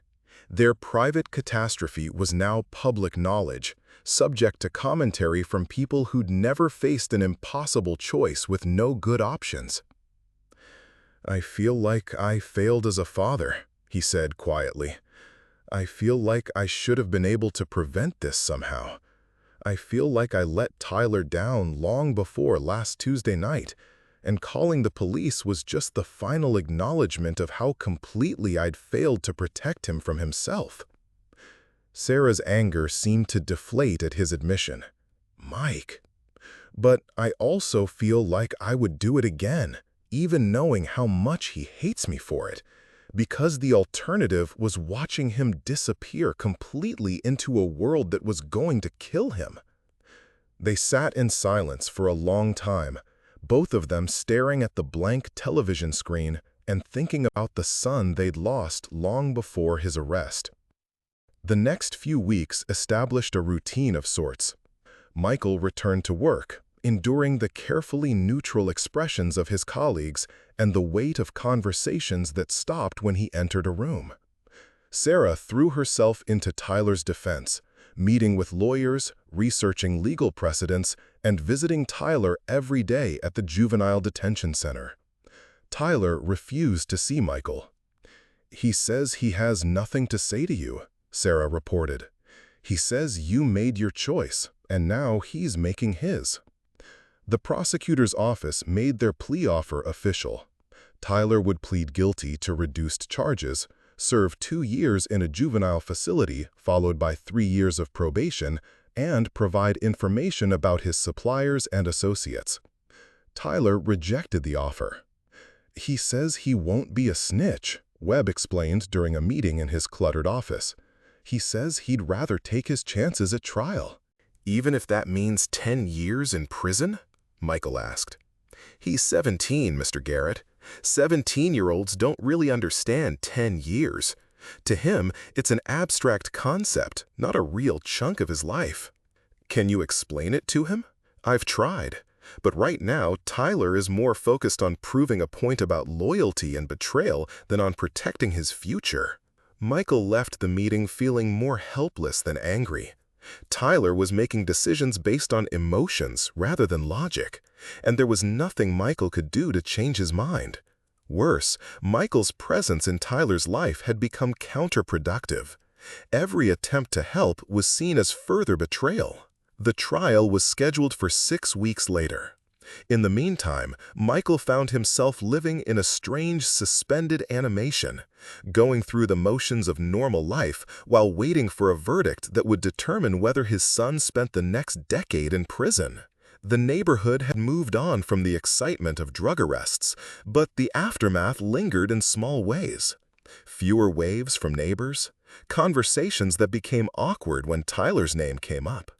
Their private catastrophe was now public knowledge, subject to commentary from people who'd never faced an impossible choice with no good options. "I feel like I failed as a father," he said quietly. "I feel like I should have been able to prevent this somehow. I feel like I let Tyler down long before last Tuesday night, and calling the police was just the final acknowledgement of how completely I'd failed to protect him from himself." Sarah's anger seemed to deflate at his admission. "Mike, but I also feel like I would do it again, even knowing how much he hates me for it, because the alternative was watching him disappear completely into a world that was going to kill him." They sat in silence for a long time, both of them staring at the blank television screen and thinking about the son they'd lost long before his arrest. The next few weeks established a routine of sorts. Michael returned to work, enduring the carefully neutral expressions of his colleagues and the weight of conversations that stopped when he entered a room. Sarah threw herself into Tyler's defense, meeting with lawyers, researching legal precedents, and visiting Tyler every day at the juvenile detention center. Tyler refused to see Michael. "He says he has nothing to say to you," Sarah reported. "He says you made your choice, and now he's making his." The prosecutor's office made their plea offer official. Tyler would plead guilty to reduced charges, serve 2 years in a juvenile facility followed by 3 years of probation, and provide information about his suppliers and associates. Tyler rejected the offer. "He says he won't be a snitch," Webb explained during a meeting in his cluttered office. "He says he'd rather take his chances at trial." "Even if that means 10 years in prison?" Michael asked. "He's 17, Mr. Garrett. 17-year-olds don't really understand 10 years. To him, it's an abstract concept, not a real chunk of his life." "Can you explain it to him?" "I've tried. But right now, Tyler is more focused on proving a point about loyalty and betrayal than on protecting his future." Michael left the meeting feeling more helpless than angry. Tyler was making decisions based on emotions rather than logic, and there was nothing Michael could do to change his mind. Worse, Michael's presence in Tyler's life had become counterproductive. Every attempt to help was seen as further betrayal. The trial was scheduled for 6 weeks later. In the meantime, Michael found himself living in a strange suspended animation, going through the motions of normal life while waiting for a verdict that would determine whether his son spent the next decade in prison. The neighborhood had moved on from the excitement of drug arrests, but the aftermath lingered in small ways. Fewer waves from neighbors, conversations that became awkward when Tyler's name came up.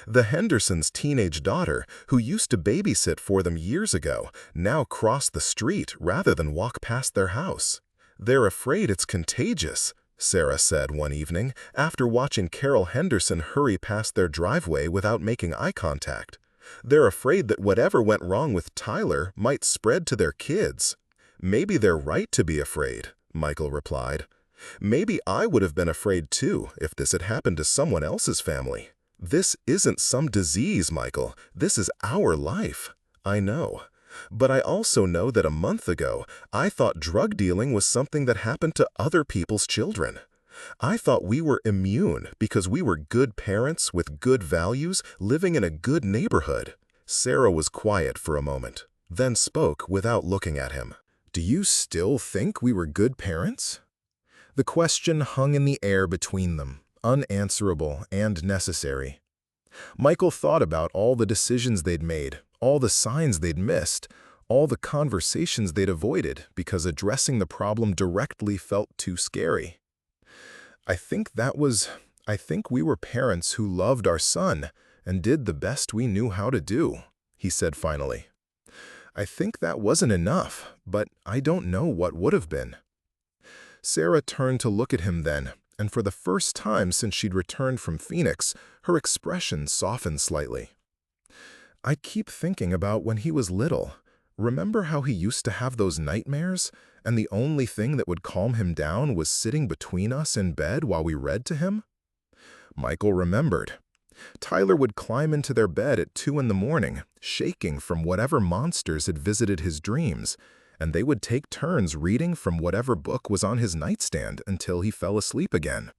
The Hendersons' teenage daughter, who used to babysit for them years ago, now crossed the street rather than walk past their house. "They're afraid it's contagious," Sarah said one evening after watching Carol Henderson hurry past their driveway without making eye contact. "They're afraid that whatever went wrong with Tyler might spread to their kids." "Maybe they're right to be afraid," Michael replied. "Maybe I would have been afraid too if this had happened to someone else's family." "This isn't some disease, Michael. This is our life." "I know. But I also know that a month ago, I thought drug dealing was something that happened to other people's children. I thought we were immune because we were good parents with good values living in a good neighborhood. Sarah was quiet for a moment, then spoke without looking at him. Do you still think we were good parents? The question hung in the air between them, unanswerable and necessary. Michael thought about all the decisions they'd made, all the signs they'd missed, all the conversations they'd avoided because addressing the problem directly felt too scary. I think we were parents who loved our son and did the best we knew how to do, he said finally. I think that wasn't enough, but I don't know what would have been. Sarah turned to look at him then, and for the first time since she'd returned from Phoenix, her expression softened slightly. I keep thinking about when he was little. Remember how he used to have those nightmares, and the only thing that would calm him down was sitting between us in bed while we read to him? Michael remembered. Tyler would climb into their bed at 2 in the morning, shaking from whatever monsters had visited his dreams, and they would take turns reading from whatever book was on his nightstand until he fell asleep again.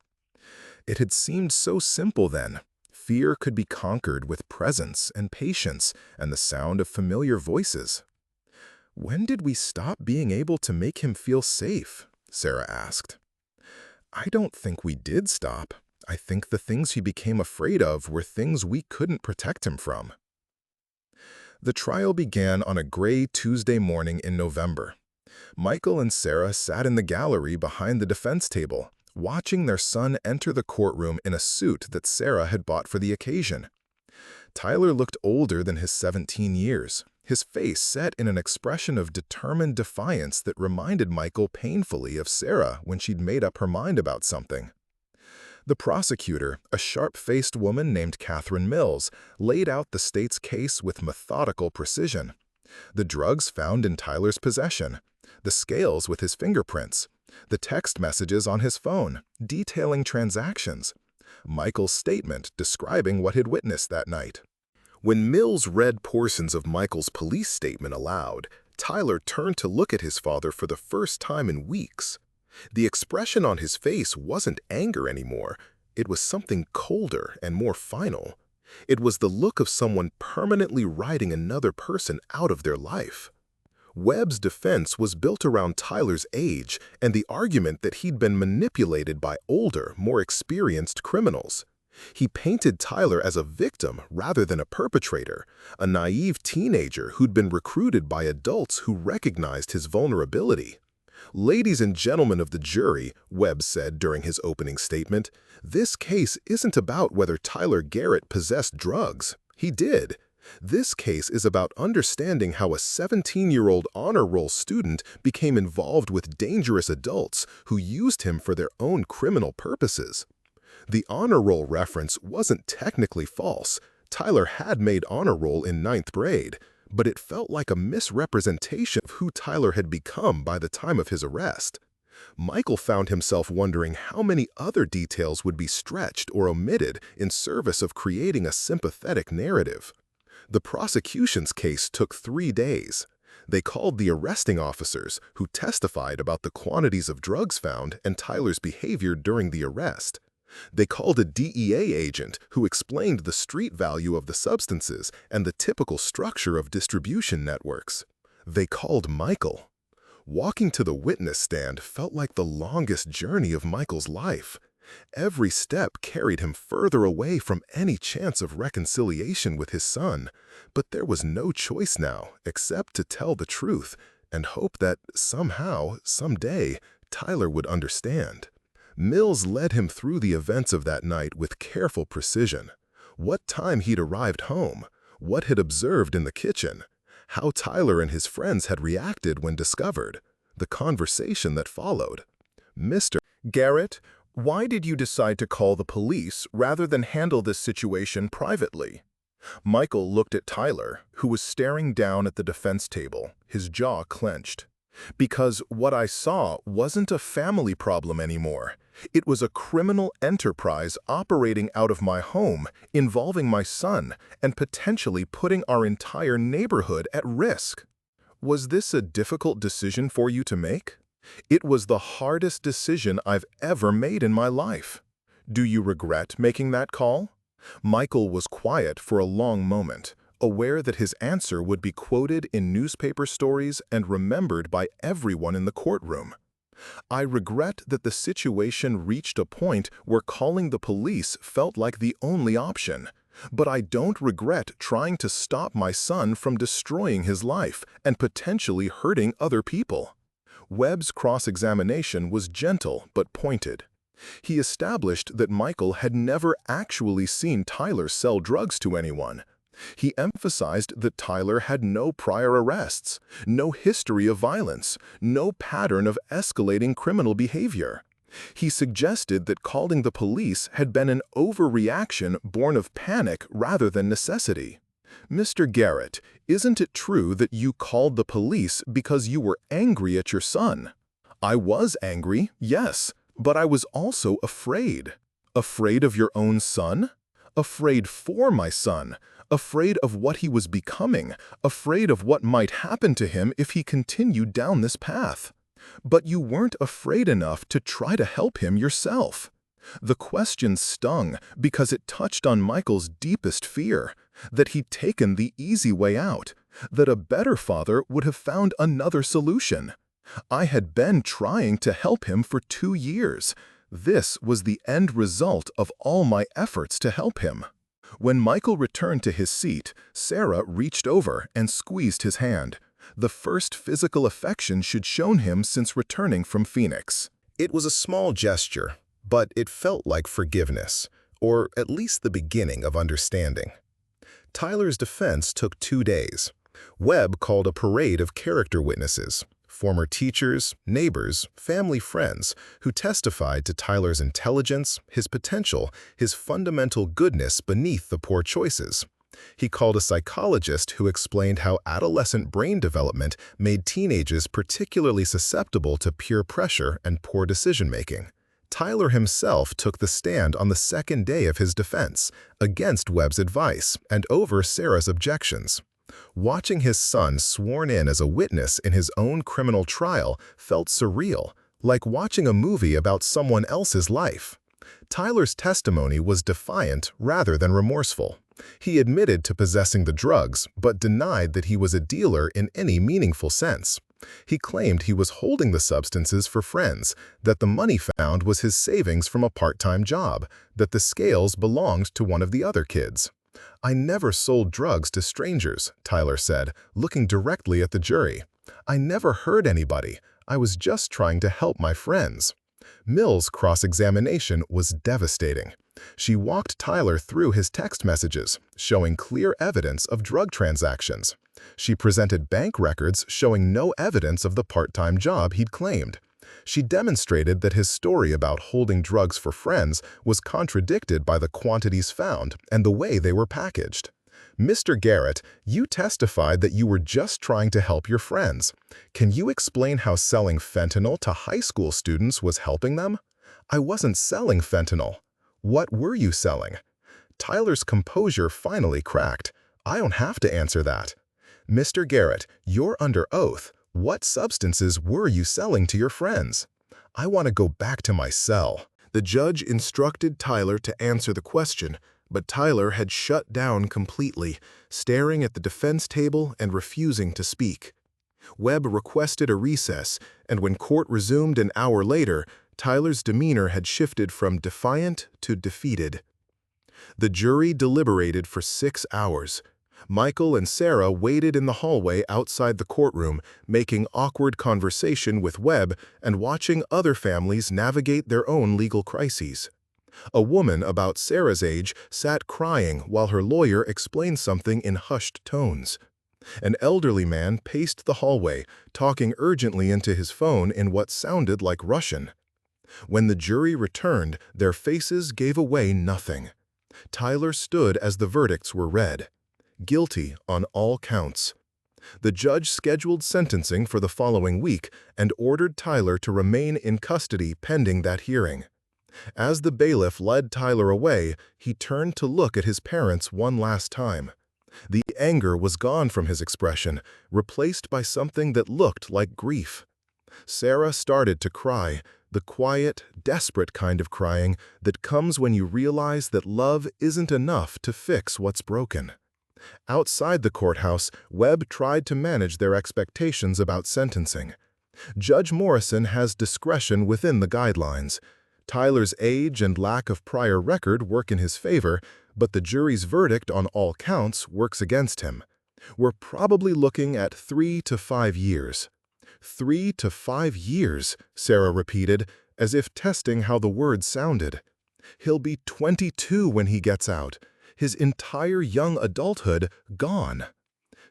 It had seemed so simple then. Fear could be conquered with presence and patience and the sound of familiar voices. When did we stop being able to make him feel safe? Sarah asked. I don't think we did stop. I think the things he became afraid of were things we couldn't protect him from. The trial began on a gray Tuesday morning in November. Michael and Sarah sat in the gallery behind the defense table, watching their son enter the courtroom in a suit that Sarah had bought for the occasion. Tyler looked older than his 17 years, his face set in an expression of determined defiance that reminded Michael painfully of Sarah when she'd made up her mind about something. The prosecutor, a sharp-faced woman named Catherine Mills, laid out the state's case with methodical precision. The drugs found in Tyler's possession, the scales with his fingerprints, the text messages on his phone, detailing transactions, Michael's statement describing what he'd witnessed that night. When Mills read portions of Michael's police statement aloud, Tyler turned to look at his father for the first time in weeks. The expression on his face wasn't anger anymore. It was something colder and more final. It was the look of someone permanently writing another person out of their life. Webb's defense was built around Tyler's age and the argument that he'd been manipulated by older, more experienced criminals. He painted Tyler as a victim rather than a perpetrator, a naive teenager who'd been recruited by adults who recognized his vulnerability. Ladies and gentlemen of the jury, Webb said during his opening statement, this case isn't about whether Tyler Garrett possessed drugs. He did. This case is about understanding how a 17-year-old honor roll student became involved with dangerous adults who used him for their own criminal purposes. The honor roll reference wasn't technically false. Tyler had made honor roll in 9th grade, but it felt like a misrepresentation of who Tyler had become by the time of his arrest. Michael found himself wondering how many other details would be stretched or omitted in service of creating a sympathetic narrative. The prosecution's case took 3 days. They called the arresting officers, who testified about the quantities of drugs found and Tyler's behavior during the arrest. They called a DEA agent who explained the street value of the substances and the typical structure of distribution networks. They called Michael. Walking to the witness stand felt like the longest journey of Michael's life. Every step carried him further away from any chance of reconciliation with his son, but there was no choice now except to tell the truth and hope that somehow, someday, Tyler would understand. Mills led him through the events of that night with careful precision. What time he'd arrived home, what he'd observed in the kitchen, how Tyler and his friends had reacted when discovered, the conversation that followed. Mr. Garrett, why did you decide to call the police rather than handle this situation privately? Michael looked at Tyler, who was staring down at the defense table, his jaw clenched. Because what I saw wasn't a family problem anymore. It was a criminal enterprise operating out of my home, involving my son, and potentially putting our entire neighborhood at risk. Was this a difficult decision for you to make? It was the hardest decision I've ever made in my life. Do you regret making that call? Michael was quiet for a long moment, aware that his answer would be quoted in newspaper stories and remembered by everyone in the courtroom. I regret that the situation reached a point where calling the police felt like the only option. But I don't regret trying to stop my son from destroying his life and potentially hurting other people. Webb's cross-examination was gentle but pointed. He established that Michael had never actually seen Tyler sell drugs to anyone. He emphasized that Tyler had no prior arrests, no history of violence, no pattern of escalating criminal behavior. He suggested that calling the police had been an overreaction born of panic rather than necessity. Mr. Garrett, isn't it true that you called the police because you were angry at your son? I was angry, yes, but I was also afraid. Afraid of your own son? Afraid for my son, afraid of what he was becoming, afraid of what might happen to him if he continued down this path. But you weren't afraid enough to try to help him yourself. The question stung because it touched on Michael's deepest fear, that he'd taken the easy way out, that a better father would have found another solution. I had been trying to help him for 2 years. This was the end result of all my efforts to help him. When Michael returned to his seat, Sarah reached over and squeezed his hand, the first physical affection she'd shown him since returning from Phoenix. It was a small gesture, but it felt like forgiveness, or at least the beginning of understanding. Tyler's defense took 2 days. Webb called a parade of character witnesses, former teachers, neighbors, family friends, who testified to Tyler's intelligence, his potential, his fundamental goodness beneath the poor choices. He called a psychologist who explained how adolescent brain development made teenagers particularly susceptible to peer pressure and poor decision-making. Tyler himself took the stand on the second day of his defense, against Webb's advice and over Sarah's objections. Watching his son sworn in as a witness in his own criminal trial felt surreal, like watching a movie about someone else's life. Tyler's testimony was defiant rather than remorseful. He admitted to possessing the drugs, but denied that he was a dealer in any meaningful sense. He claimed he was holding the substances for friends, that the money found was his savings from a part-time job, that the scales belonged to one of the other kids. "I never sold drugs to strangers," Tyler said, looking directly at the jury. "I never hurt anybody. I was just trying to help my friends." Mills' cross-examination was devastating. She walked Tyler through his text messages, showing clear evidence of drug transactions. She presented bank records showing no evidence of the part-time job he'd claimed. She demonstrated that his story about holding drugs for friends was contradicted by the quantities found and the way they were packaged. "Mr. Garrett, you testified that you were just trying to help your friends. Can you explain how selling fentanyl to high school students was helping them?" "I wasn't selling fentanyl." "What were you selling?" Tyler's composure finally cracked. "I don't have to answer that." "Mr. Garrett, you're under oath. What substances were you selling to your friends?" "I want to go back to my cell." The judge instructed Tyler to answer the question, but Tyler had shut down completely, staring at the defense table and refusing to speak. Webb requested a recess, and when court resumed an hour later, Tyler's demeanor had shifted from defiant to defeated. The jury deliberated for 6 hours. Michael and Sarah waited in the hallway outside the courtroom, making awkward conversation with Webb and watching other families navigate their own legal crises. A woman about Sarah's age sat crying while her lawyer explained something in hushed tones. An elderly man paced the hallway, talking urgently into his phone in what sounded like Russian. When the jury returned, their faces gave away nothing. Tyler stood as the verdicts were read. Guilty on all counts. The judge scheduled sentencing for the following week and ordered Tyler to remain in custody pending that hearing. As the bailiff led Tyler away, he turned to look at his parents one last time. The anger was gone from his expression, replaced by something that looked like grief. Sarah started to cry, the quiet, desperate kind of crying that comes when you realize that love isn't enough to fix what's broken. Outside the courthouse, Webb tried to manage their expectations about sentencing. Judge Morrison has discretion within the guidelines. Tyler's age and lack of prior record work in his favor, but the jury's verdict on all counts works against him. We're probably looking at 3 to 5 years. 3 to 5 years, Sarah repeated, as if testing how the words sounded. He'll be 22 when he gets out. His entire young adulthood gone.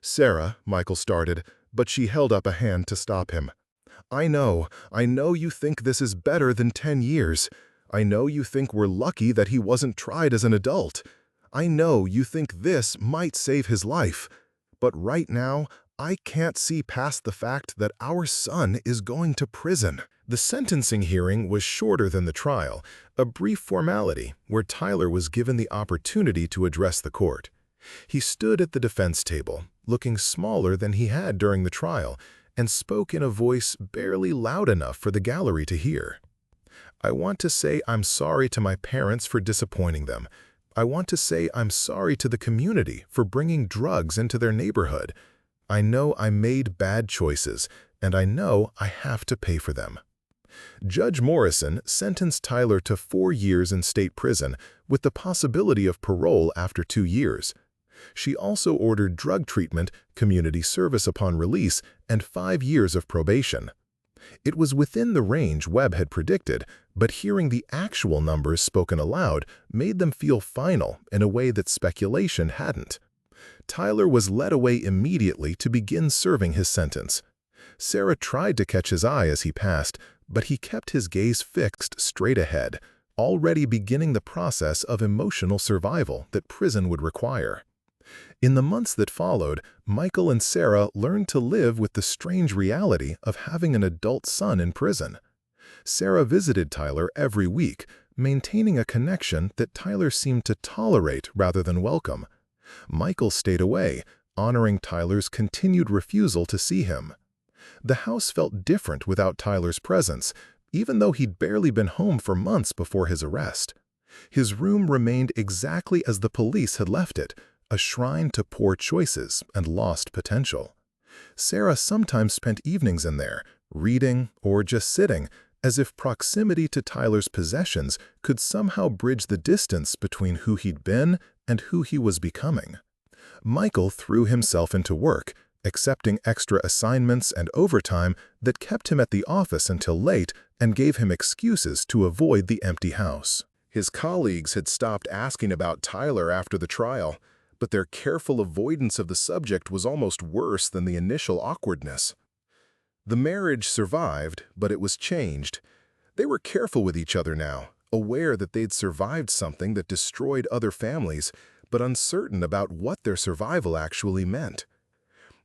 Sarah, Michael started, but she held up a hand to stop him. I know you think this is better than 10 years. I know you think we're lucky that he wasn't tried as an adult. I know you think this might save his life. But right now, I can't see past the fact that our son is going to prison. The sentencing hearing was shorter than the trial, a brief formality where Tyler was given the opportunity to address the court. He stood at the defense table, looking smaller than he had during the trial, and spoke in a voice barely loud enough for the gallery to hear. I want to say I'm sorry to my parents for disappointing them. I want to say I'm sorry to the community for bringing drugs into their neighborhood. I know I made bad choices, and I know I have to pay for them. Judge Morrison sentenced Tyler to 4 years in state prison with the possibility of parole after 2 years. She also ordered drug treatment, community service upon release, and 5 years of probation. It was within the range Webb had predicted, but hearing the actual numbers spoken aloud made them feel final in a way that speculation hadn't. Tyler was led away immediately to begin serving his sentence. Sarah tried to catch his eye as he passed, but he kept his gaze fixed straight ahead, already beginning the process of emotional survival that prison would require. In the months that followed, Michael and Sarah learned to live with the strange reality of having an adult son in prison. Sarah visited Tyler every week, maintaining a connection that Tyler seemed to tolerate rather than welcome. Michael stayed away, honoring Tyler's continued refusal to see him. The house felt different without Tyler's presence, even though he'd barely been home for months before his arrest. His room remained exactly as the police had left it, a shrine to poor choices and lost potential. Sarah sometimes spent evenings in there, reading or just sitting, as if proximity to Tyler's possessions could somehow bridge the distance between who he'd been and who he was becoming. Michael threw himself into work, accepting extra assignments and overtime that kept him at the office until late and gave him excuses to avoid the empty house. His colleagues had stopped asking about Tyler after the trial, but their careful avoidance of the subject was almost worse than the initial awkwardness. The marriage survived, but it was changed. They were careful with each other now, aware that they'd survived something that destroyed other families, but uncertain about what their survival actually meant.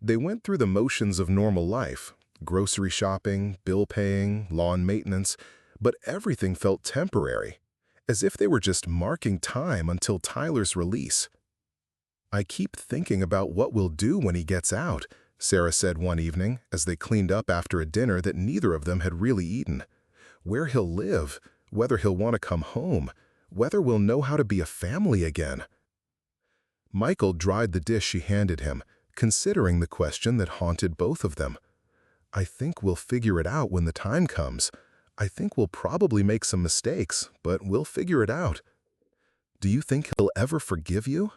They went through the motions of normal life, grocery shopping, bill paying, lawn maintenance, but everything felt temporary, as if they were just marking time until Tyler's release. I keep thinking about what we'll do when he gets out, Sarah said one evening as they cleaned up after a dinner that neither of them had really eaten. Where he'll live, whether he'll want to come home, whether we'll know how to be a family again. Michael dried the dish she handed him, considering the question that haunted both of them. I think we'll figure it out when the time comes. I think we'll probably make some mistakes, but we'll figure it out. Do you think he'll ever forgive you?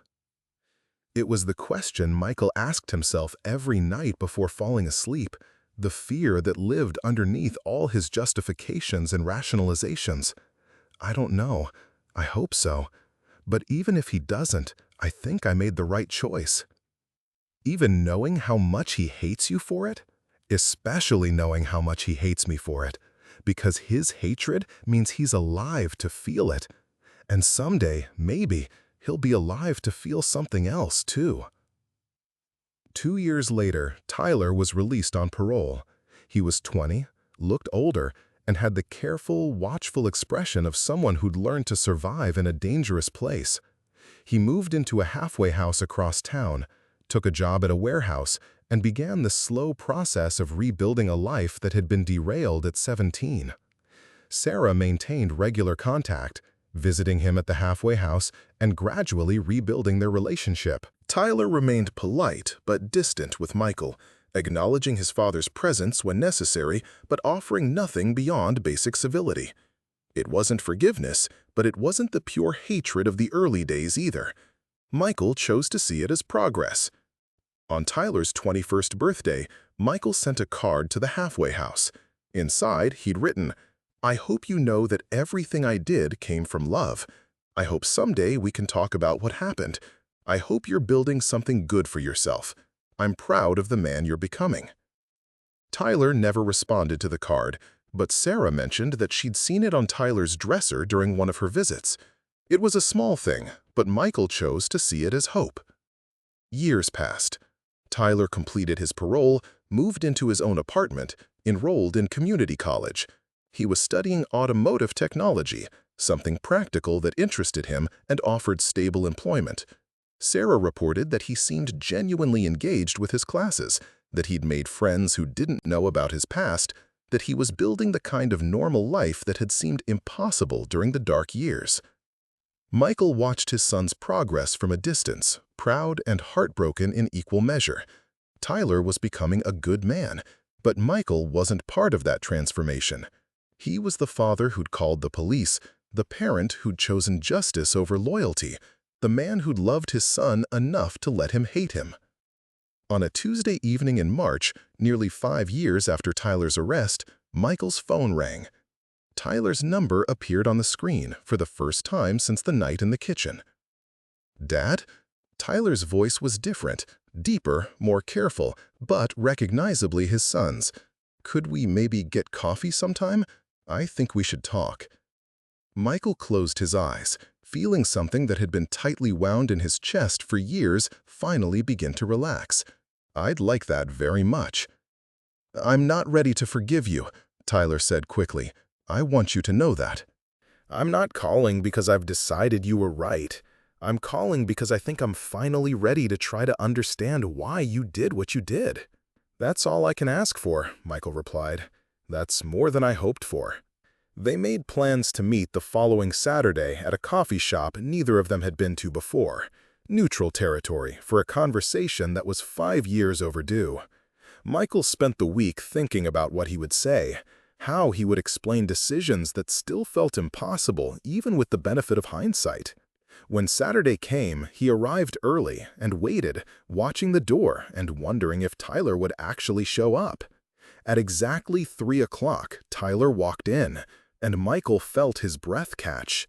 It was the question Michael asked himself every night before falling asleep, the fear that lived underneath all his justifications and rationalizations. I don't know. I hope so. But even if he doesn't, I think I made the right choice. Even knowing how much he hates you for it? Especially knowing how much he hates me for it, because his hatred means he's alive to feel it. And someday, maybe, he'll be alive to feel something else, too. 2 years later, Tyler was released on parole. He was 20, looked older, and had the careful, watchful expression of someone who'd learned to survive in a dangerous place. He moved into a halfway house across town, took a job at a warehouse, and began the slow process of rebuilding a life that had been derailed at 17. Sarah maintained regular contact, visiting him at the halfway house and gradually rebuilding their relationship. Tyler remained polite but distant with Michael, acknowledging his father's presence when necessary but offering nothing beyond basic civility. It wasn't forgiveness, but it wasn't the pure hatred of the early days either. Michael chose to see it as progress. On Tyler's 21st birthday, Michael sent a card to the halfway house. Inside, he'd written, "I hope you know that everything I did came from love. I hope someday we can talk about what happened. I hope you're building something good for yourself. I'm proud of the man you're becoming." Tyler never responded to the card, but Sarah mentioned that she'd seen it on Tyler's dresser during one of her visits. It was a small thing, but Michael chose to see it as hope. Years passed. Tyler completed his parole, moved into his own apartment, enrolled in community college. He was studying automotive technology, something practical that interested him and offered stable employment. Sarah reported that he seemed genuinely engaged with his classes, that he'd made friends who didn't know about his past, that he was building the kind of normal life that had seemed impossible during the dark years. Michael watched his son's progress from a distance, proud and heartbroken in equal measure. Tyler was becoming a good man, but Michael wasn't part of that transformation. He was the father who'd called the police, the parent who'd chosen justice over loyalty, the man who'd loved his son enough to let him hate him. On a Tuesday evening in March, nearly 5 years after Tyler's arrest, Michael's phone rang. Tyler's number appeared on the screen for the first time since the night in the kitchen. "Dad?" Tyler's voice was different, deeper, more careful, but recognizably his son's. "Could we maybe get coffee sometime? I think we should talk." Michael closed his eyes, feeling something that had been tightly wound in his chest for years finally begin to relax. "I'd like that very much." "I'm not ready to forgive you," Tyler said quickly. "I want you to know that." "I'm not calling because I've decided you were right. I'm calling because I think I'm finally ready to try to understand why you did what you did." "That's all I can ask for," Michael replied. "That's more than I hoped for." They made plans to meet the following Saturday at a coffee shop neither of them had been to before, neutral territory for a conversation that was 5 years overdue. Michael spent the week thinking about what he would say, how he would explain decisions that still felt impossible even with the benefit of hindsight. When Saturday came, he arrived early and waited, watching the door and wondering if Tyler would actually show up. At exactly 3 o'clock, Tyler walked in, and Michael felt his breath catch.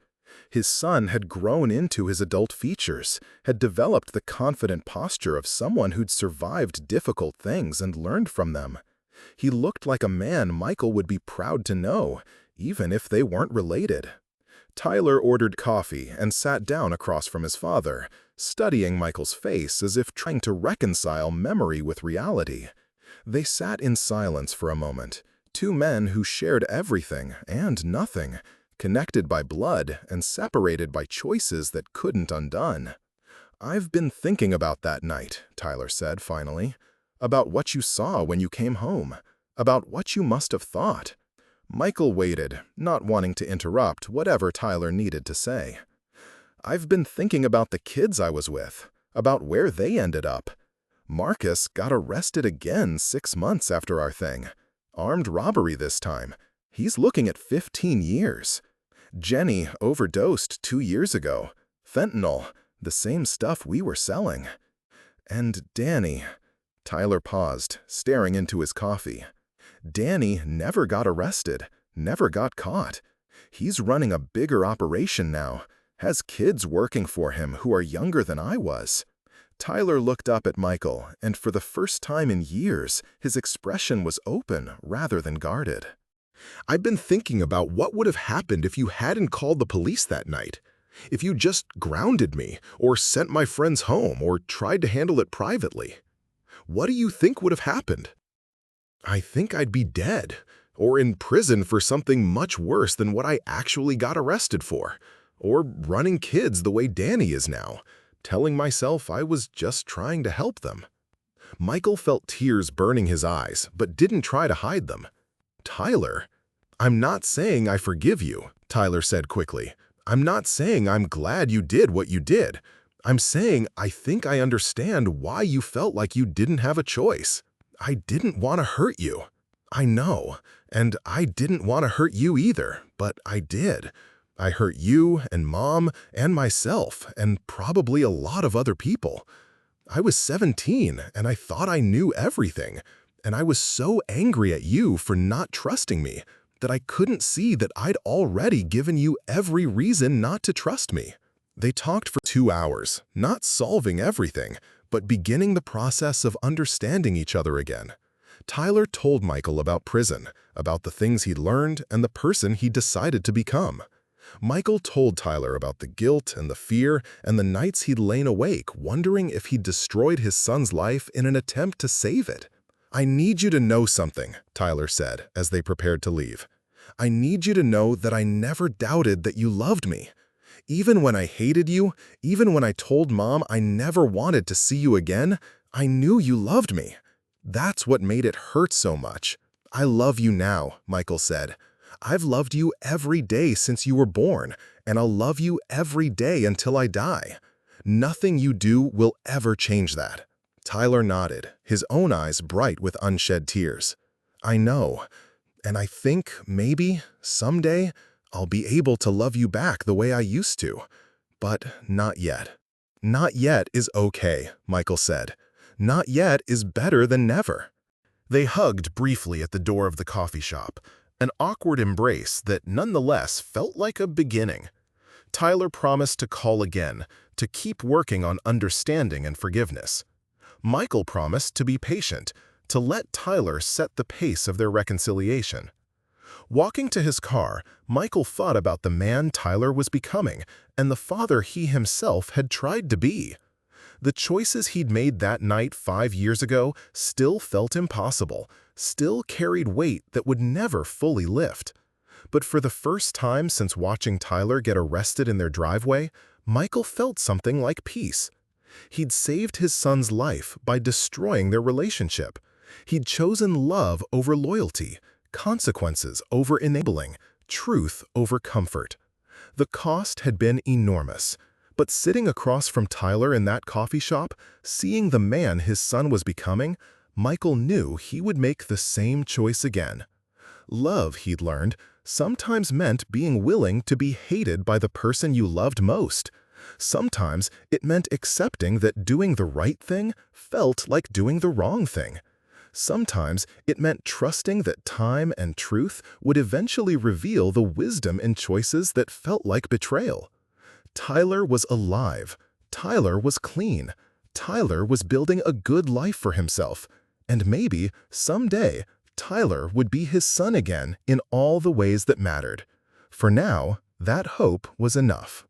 His son had grown into his adult features, had developed the confident posture of someone who'd survived difficult things and learned from them. He looked like a man Michael would be proud to know, even if they weren't related. Tyler ordered coffee and sat down across from his father, studying Michael's face as if trying to reconcile memory with reality. They sat in silence for a moment, two men who shared everything and nothing, connected by blood and separated by choices that couldn't undone. "I've been thinking about that night," Tyler said finally, "about what you saw when you came home, about what you must have thought." Michael waited, not wanting to interrupt whatever Tyler needed to say. "I've been thinking about the kids I was with, about where they ended up. Marcus got arrested again 6 months after our thing. Armed robbery this time. He's looking at 15 years. Jenny overdosed 2 years ago. Fentanyl, the same stuff we were selling. And Danny." Tyler paused, staring into his coffee. "Danny never got arrested, never got caught. He's running a bigger operation now, has kids working for him who are younger than I was." Tyler looked up at Michael, and for the first time in years, his expression was open rather than guarded. "I've been thinking about what would have happened if you hadn't called the police that night. If you just grounded me, or sent my friends home, or tried to handle it privately. What do you think would have happened?" "I think I'd be dead, or in prison for something much worse than what I actually got arrested for. or running kids the way Danny is now, telling myself I was just trying to help them. Michael felt tears burning his eyes, but didn't try to hide them. Tyler, I'm not saying I forgive you, Tyler said quickly. I'm not saying I'm glad you did what you did. I'm saying I think I understand why you felt like you didn't have a choice. I didn't want to hurt you. I know, and I didn't want to hurt you either, but I did. I hurt you and Mom and myself and probably a lot of other people. I was 17 and I thought I knew everything, and I was so angry at you for not trusting me that I couldn't see that I'd already given you every reason not to trust me. They talked for 2 hours, not solving everything, but beginning the process of understanding each other again. Tyler told Michael about prison, about the things he'd learned and the person he decided to become. Michael told Tyler about the guilt and the fear and the nights he'd lain awake wondering if he'd destroyed his son's life in an attempt to save it. I need you to know something, Tyler said as they prepared to leave. I need you to know that I never doubted that you loved me. Even when I hated you, even when I told Mom I never wanted to see you again, I knew you loved me. That's what made it hurt so much. I love you now, Michael said. I've loved you every day since you were born, and I'll love you every day until I die. Nothing you do will ever change that. Tyler nodded, his own eyes bright with unshed tears. I know, and I think maybe, someday, I'll be able to love you back the way I used to. But not yet. Not yet is okay, Michael said. Not yet is better than never. They hugged briefly at the door of the coffee shop, an awkward embrace that nonetheless felt like a beginning. Tyler promised to call again, to keep working on understanding and forgiveness. Michael promised to be patient, to let Tyler set the pace of their reconciliation. Walking to his car, Michael thought about the man Tyler was becoming and the father he himself had tried to be. The choices he'd made that night 5 years ago still felt impossible, still carried weight that would never fully lift. But for the first time since watching Tyler get arrested in their driveway, Michael felt something like peace. He'd saved his son's life by destroying their relationship. He'd chosen love over loyalty, consequences over enabling, truth over comfort. The cost had been enormous. But sitting across from Tyler in that coffee shop, seeing the man his son was becoming, Michael knew he would make the same choice again. Love, he'd learned, sometimes meant being willing to be hated by the person you loved most. Sometimes it meant accepting that doing the right thing felt like doing the wrong thing. Sometimes it meant trusting that time and truth would eventually reveal the wisdom in choices that felt like betrayal. Tyler was alive. Tyler was clean. Tyler was building a good life for himself. And maybe, someday, Tyler would be his son again in all the ways that mattered. For now, that hope was enough.